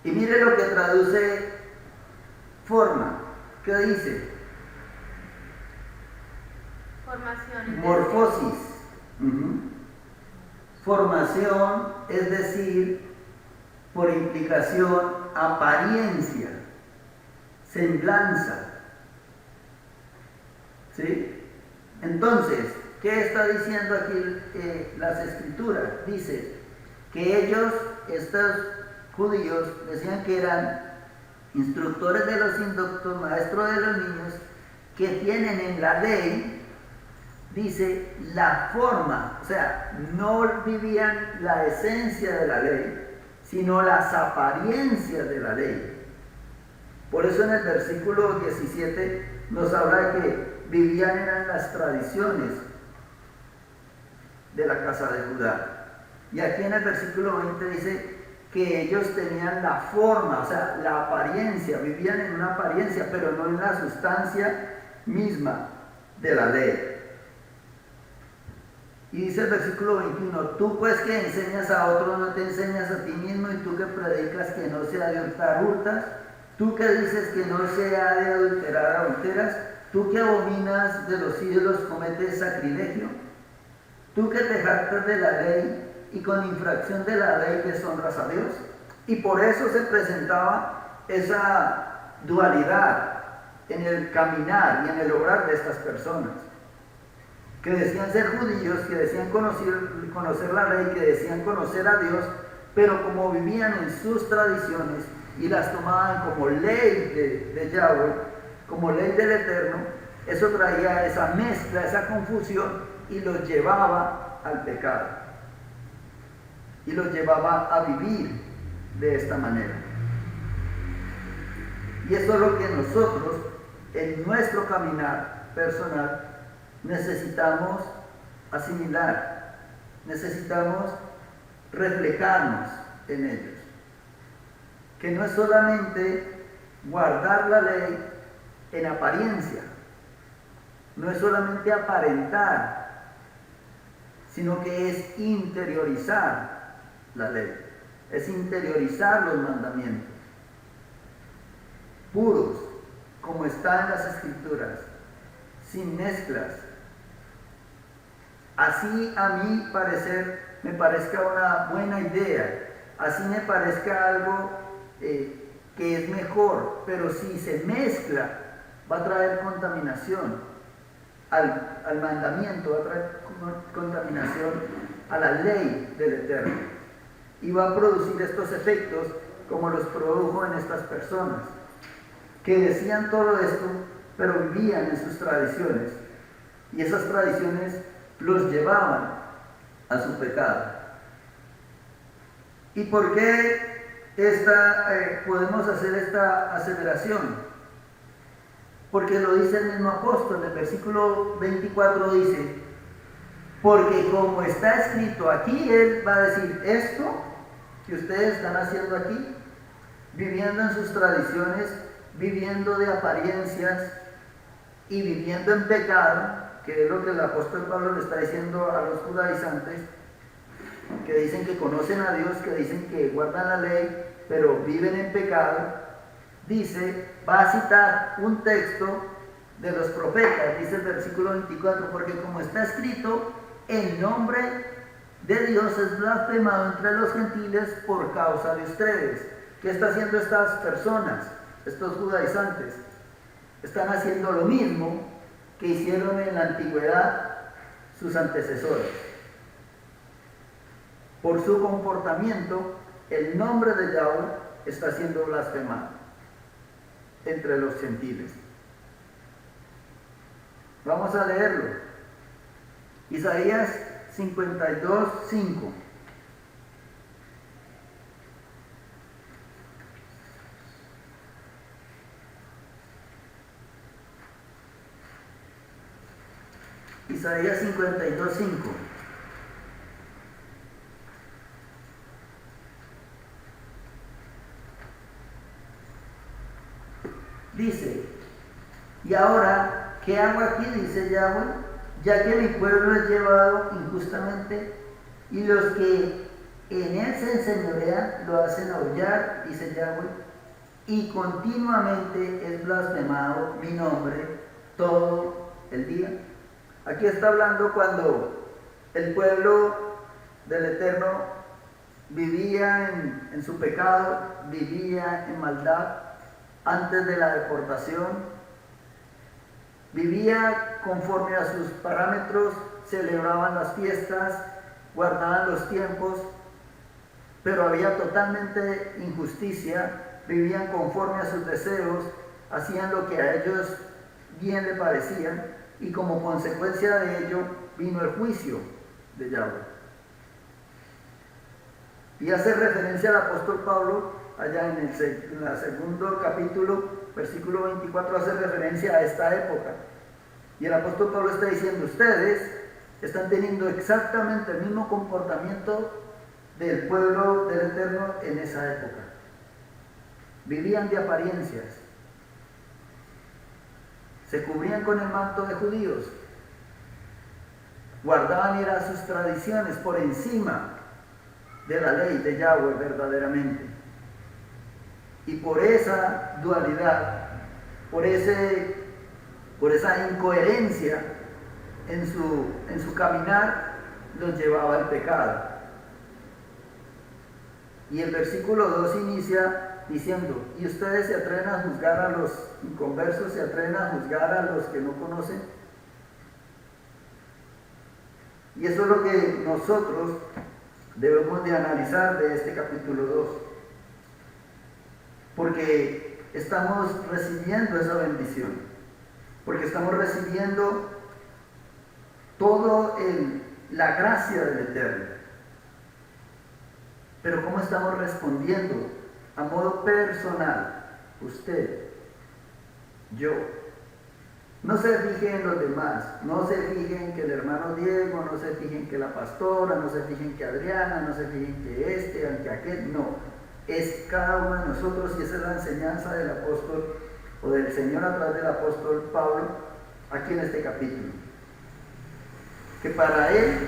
Y mire lo que traduce forma. ¿Qué dice? Formación. Morfosis. Formación, es decir, por implicación, apariencia, semblanza. ¿Sí? Entonces, ¿qué está diciendo aquí las escrituras? Dice que ellos, estos judíos, decían que eran instructores de los inductos, maestros de los niños, que tienen en la ley, dice, la forma, o sea, no vivían la esencia de la ley, sino las apariencias de la ley. Por eso en el versículo 17 nos habla de que vivían en las tradiciones de la casa de Judá. Y aquí en el versículo 20 dice que ellos tenían la forma, o sea, la apariencia, vivían en una apariencia, pero no en la sustancia misma de la ley. Y dice el versículo 21, tú pues que enseñas a otros no te enseñas a ti mismo, y tú que predicas que no se ha de hurtar, hurtas, tú que dices que no se ha de adulterar, adulteras, tú que abominas de los ídolos cometes sacrilegio, tú que te jactas de la ley y con infracción de la ley deshonras a Dios. Y por eso se presentaba esa dualidad en el caminar y en el obrar de estas personas, que decían ser judíos, que decían conocer la ley, que decían conocer a Dios, pero como vivían en sus tradiciones y las tomaban como ley de Yahweh, como ley del Eterno, eso traía esa mezcla, esa confusión, y los llevaba al pecado, y los llevaba a vivir de esta manera. Y eso es lo que nosotros, en nuestro caminar personal, necesitamos asimilar, necesitamos reflejarnos en ellos. Que no es solamente guardar la ley en apariencia, no es solamente aparentar, sino que es interiorizar la ley, es interiorizar los mandamientos, puros, como está en las Escrituras, sin mezclas. Así a mí me parezca una buena idea, así me parezca algo que es mejor, pero si se mezcla va a traer contaminación al mandamiento, va a traer contaminación a la ley del Eterno, y va a producir estos efectos como los produjo en estas personas, que decían todo esto, pero vivían en sus tradiciones, y esas tradiciones los llevaban a su pecado. ¿Y por qué podemos hacer esta aseveración? Porque lo dice el mismo apóstol. El versículo 24 dice, porque como está escrito aquí, él va a decir, esto que ustedes están haciendo aquí, viviendo en sus tradiciones, viviendo de apariencias y viviendo en pecado, que es lo que el apóstol Pablo le está diciendo a los judaizantes, que dicen que conocen a Dios, que dicen que guardan la ley, pero viven en pecado. Dice, va a citar un texto de los profetas, dice el versículo 24, porque como está escrito, el nombre de Dios es blasfemado entre los gentiles por causa de ustedes. ¿Qué están haciendo estas personas, estos judaizantes? Están haciendo lo mismo que hicieron en la antigüedad sus antecesores. Por su comportamiento, el nombre de Yahweh está siendo blasfemado entre los gentiles. Vamos a leerlo. Isaías 52:5. Isaías 52:5. Dice: y ahora, ¿qué hago aquí? Dice Yahweh, ya que mi pueblo es llevado injustamente, y los que en él se enseñorean lo hacen aullar, dice Yahweh, y continuamente es blasfemado mi nombre todo el día. Aquí está hablando cuando el pueblo del Eterno vivía en su pecado, vivía en maldad antes de la deportación, vivía conforme a sus parámetros, celebraban las fiestas, guardaban los tiempos, pero había totalmente injusticia, vivían conforme a sus deseos, hacían lo que a ellos bien le parecía, y como consecuencia de ello vino el juicio de Yahweh. Y hace referencia al apóstol Pablo allá en el segundo capítulo, versículo 24, hace referencia a esta época. Y el apóstol Pablo está diciendo: ustedes están teniendo exactamente el mismo comportamiento del pueblo del Eterno en esa época. Vivían de apariencias, se cubrían con el manto de judíos, guardaban sus tradiciones por encima de la ley de Yahweh verdaderamente. Y por esa dualidad, por esa incoherencia en su caminar, los llevaba al pecado. Y el versículo 2 inicia diciendo: y ustedes se atreven a juzgar a los inconversos, se atreven a juzgar a los que no conocen. Y eso es lo que nosotros debemos de analizar de este capítulo 2, porque estamos recibiendo esa bendición, porque estamos recibiendo toda la gracia del Eterno. Pero ¿cómo estamos respondiendo a modo personal? Usted, yo. No se fijen en los demás, no se fijen que el hermano Diego, no se fijen que la pastora, no se fijen que Adriana, no se fijen que que aquel, no. Es cada uno de nosotros, y esa es la enseñanza del apóstol o del Señor a través del apóstol Pablo aquí en este capítulo. Que para él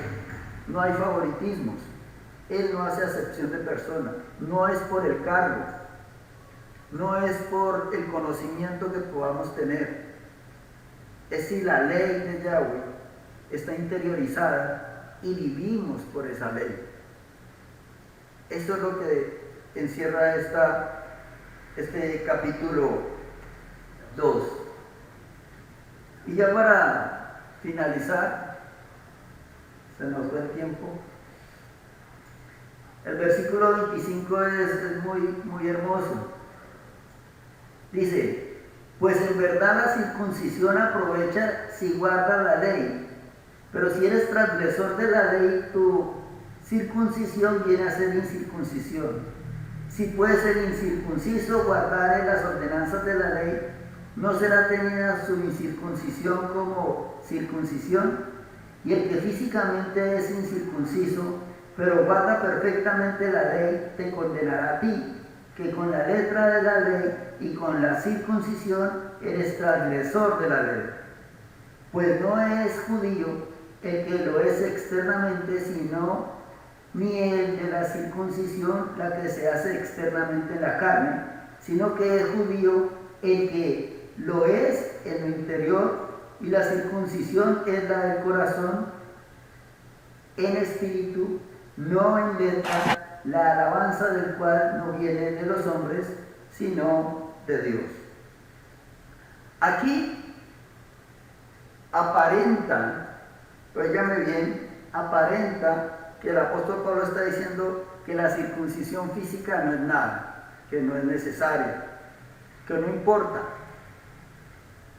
no hay favoritismos, él no hace acepción de persona, no es por el cargo, no es por el conocimiento que podamos tener. Es si la ley de Yahweh está interiorizada y vivimos por esa ley. Eso es lo que encierra este capítulo 2. Y ya para finalizar, se nos fue el tiempo. El versículo 25 es muy hermoso. Dice: pues en verdad la circuncisión aprovecha si guardas la ley, pero si eres transgresor de la ley, tu circuncisión viene a ser incircuncisión. Si puedes ser incircunciso, guardar las ordenanzas de la ley, ¿no será tenida su incircuncisión como circuncisión? Y el que físicamente es incircunciso, pero guarda perfectamente la ley, te condenará a ti, que con la letra de la ley y con la circuncisión eres transgresor de la ley. Pues no es judío el que lo es externamente, sino ni el de la circuncisión la que se hace externamente en la carne, sino que es judío el que lo es en lo interior, y la circuncisión es la del corazón, en espíritu, no en letra, la alabanza del cual no viene de los hombres, sino de Dios. Aquí aparenta, óigame bien, aparenta que el apóstol Pablo está diciendo que la circuncisión física no es nada, que no es necesaria, que no importa.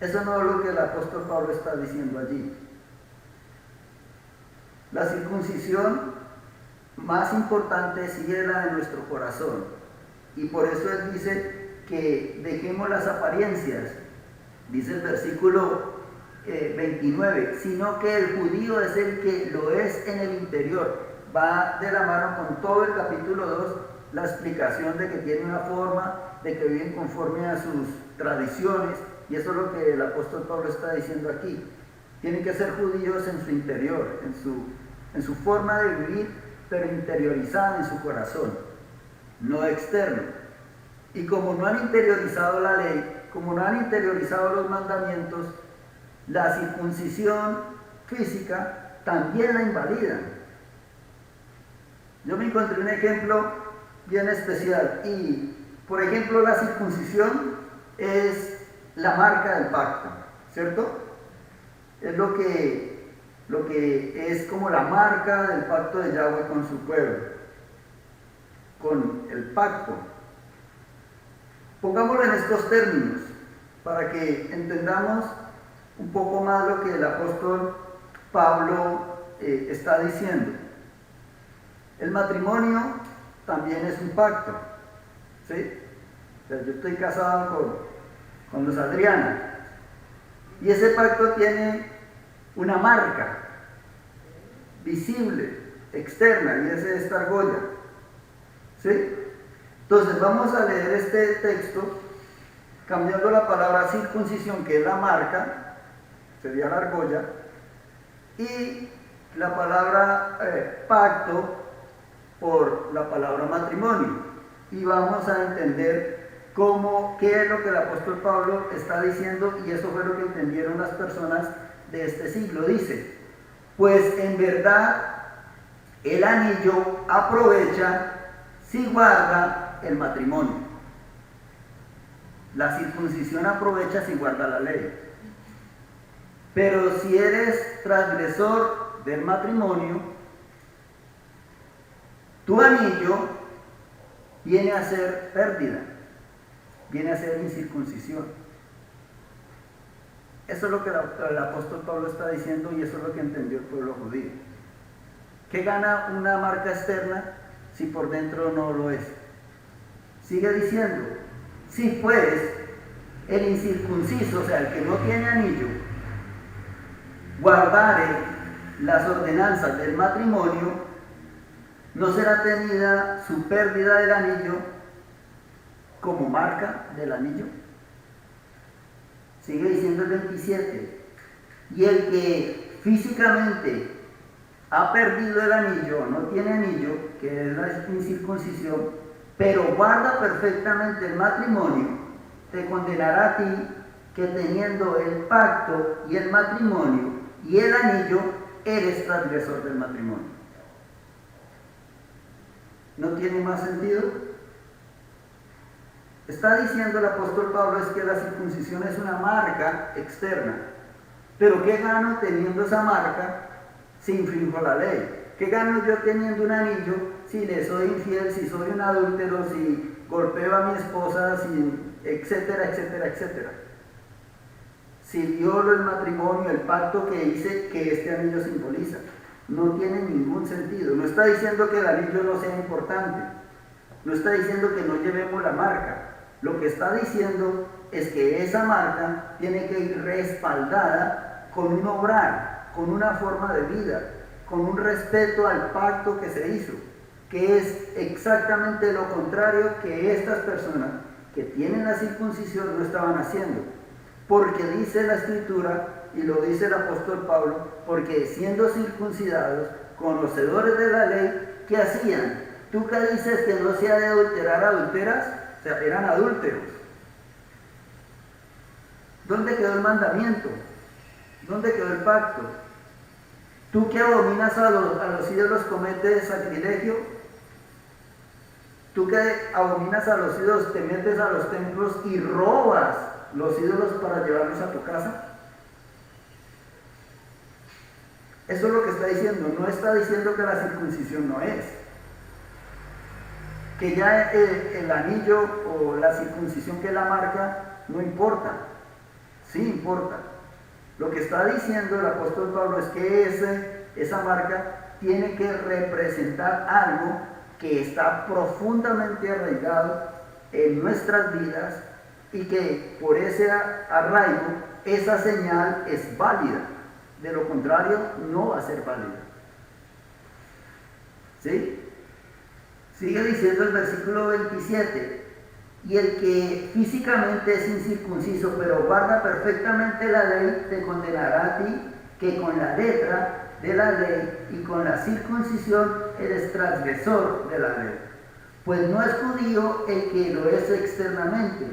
Eso no es lo que el apóstol Pablo está diciendo allí. La circuncisión más importante sigue la de nuestro corazón. Y por eso él dice que dejemos las apariencias. Dice el versículo 29, sino que el judío es el que lo es en el interior. Va de la mano con todo el capítulo 2, la explicación de que tiene una forma, de que viven conforme a sus tradiciones. Y eso es lo que el apóstol Pablo está diciendo aquí. Tienen que ser judíos en su interior, en su forma de vivir, pero interiorizada en su corazón, no externo. Y como no han interiorizado la ley, como no han interiorizado los mandamientos, la circuncisión física también la invalidan. Yo me encontré un ejemplo bien especial y, por ejemplo, la circuncisión es la marca del pacto, ¿cierto? Es lo que es como la marca del pacto de Yahweh con su pueblo, con el pacto. Pongámoslo en estos términos para que entendamos un poco más lo que el apóstol Pablo está diciendo. El matrimonio también es un pacto, ¿sí? O sea, yo estoy casado con los Adriana y ese pacto tiene una marca visible, externa, y ese es esta argolla, ¿sí? Entonces vamos a leer este texto cambiando la palabra circuncisión, que es la marca, sería la argolla, y la palabra pacto por la palabra matrimonio, y vamos a entender qué es lo que el apóstol Pablo está diciendo, y eso fue lo que entendieron las personas de este siglo. Dice, pues en verdad el anillo aprovecha si guarda el matrimonio. La circuncisión aprovecha si guarda la ley. Pero si eres transgresor del matrimonio, tu anillo viene a ser pérdida, viene a ser incircuncisión. Eso es lo que el apóstol Pablo está diciendo y eso es lo que entendió el pueblo judío. ¿Qué gana una marca externa si por dentro no lo es? Sigue diciendo, si pues el incircunciso, o sea, el que no tiene anillo, guardare las ordenanzas del matrimonio, ¿no será tenida su pérdida del anillo como marca del anillo? Sigue diciendo el 27, y el que físicamente ha perdido el anillo, no tiene anillo, que es la incircuncisión, pero guarda perfectamente el matrimonio, te condenará a ti, que teniendo el pacto y el matrimonio y el anillo, eres transgresor del matrimonio. ¿No tiene más sentido? Está diciendo el apóstol Pablo es que la circuncisión es una marca externa. Pero ¿qué gano teniendo esa marca si infringo la ley? ¿Qué gano yo teniendo un anillo si le soy infiel, si soy un adúltero, si golpeo a mi esposa, si etcétera, etcétera, etcétera? Si violo el matrimonio, el pacto que hice, que este anillo simboliza. No tiene ningún sentido. No está diciendo que el anillo no sea importante. No está diciendo que no llevemos la marca. Lo que está diciendo es que esa marca tiene que ir respaldada con un obrar, con una forma de vida, con un respeto al pacto que se hizo, que es exactamente lo contrario que estas personas que tienen la circuncisión no estaban haciendo. Porque dice la Escritura, y lo dice el apóstol Pablo, porque siendo circuncidados, conocedores de la ley, ¿qué hacían? ¿Tú qué dices que no se ha de adulterar adulteras? O sea, eran adúlteros. ¿Dónde quedó el mandamiento? ¿Dónde quedó el pacto? Tú que abominas a los ídolos cometes sacrilegio. Tú que abominas a los ídolos te metes a los templos y robas los ídolos para llevarlos a tu casa. Eso es lo que está diciendo. No está diciendo que la circuncisión no es. Que ya el anillo o la circuncisión que la marca no importa. Sí importa. Lo que está diciendo el apóstol Pablo es que esa marca tiene que representar algo que está profundamente arraigado en nuestras vidas y que por ese arraigo esa señal es válida. De lo contrario, no va a ser válida. ¿Sí? Sigue diciendo el versículo 27. Y el que físicamente es incircunciso, pero guarda perfectamente la ley, te condenará a ti, que con la letra de la ley y con la circuncisión eres transgresor de la ley. Pues no es judío el que lo es externamente,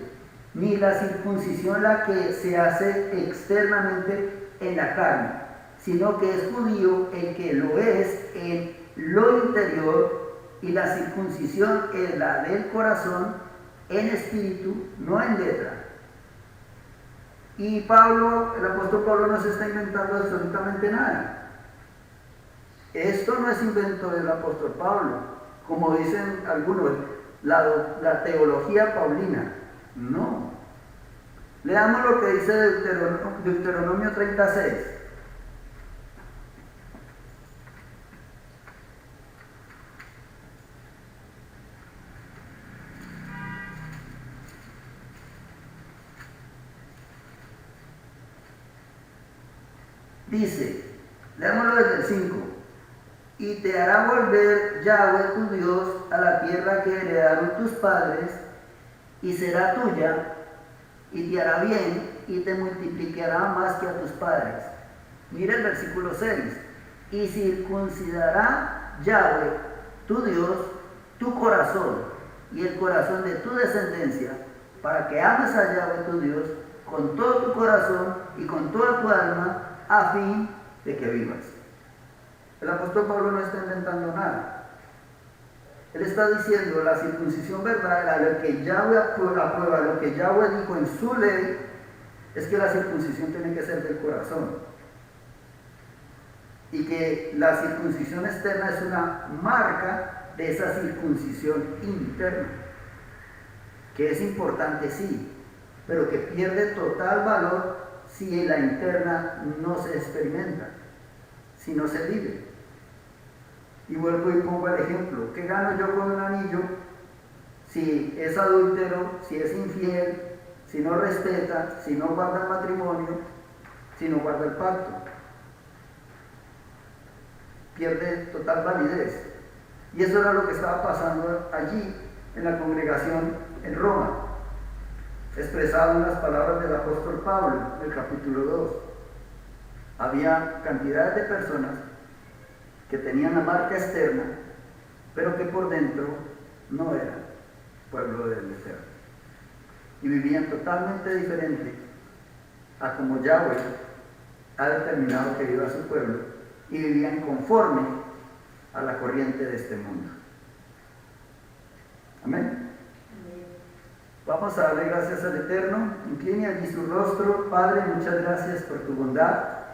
ni la circuncisión la que se hace externamente en la carne, sino que es judío el que lo es en lo interior, y la circuncisión es la del corazón, en espíritu, no en letra. Y Pablo, el apóstol Pablo, no se está inventando absolutamente nada. Esto no es invento del apóstol Pablo, como dicen algunos, la teología paulina. No. Leamos lo que dice Deuteronomio 36. Dice, leámoslo desde el 5. Y te hará volver Yahweh tu Dios a la tierra que heredaron tus padres, y será tuya, y te hará bien, y te multiplicará más que a tus padres. Mira el versículo 6. Y circuncidará Yahweh tu Dios tu corazón y el corazón de tu descendencia, para que ames a Yahweh tu Dios con todo tu corazón y con toda tu alma, a fin de que vivas. El apóstol Pablo no está inventando nada. Él está diciendo la circuncisión verdadera, lo que Yahweh aprueba, lo que Yahweh dijo en su ley, es que la circuncisión tiene que ser del corazón. Y que la circuncisión externa es una marca de esa circuncisión interna, que es importante, sí, pero que pierde total valor si la interna no se experimenta, si no se vive. Y vuelvo y pongo el ejemplo. ¿Qué gano yo con un anillo si es adúltero, si es infiel, si no respeta, si no guarda el matrimonio, si no guarda el pacto? Pierde total validez. Y eso era lo que estaba pasando allí en la congregación en Roma, expresado en las palabras del apóstol Pablo, del capítulo 2. Había cantidades de personas que tenían la marca externa, pero que por dentro no eran pueblo del Eterno. Y vivían totalmente diferente a como Yahweh ha determinado que viva su pueblo, y vivían conforme a la corriente de este mundo. Amén. Vamos a darle gracias al Eterno. Incline allí su rostro. Padre, muchas gracias por tu bondad.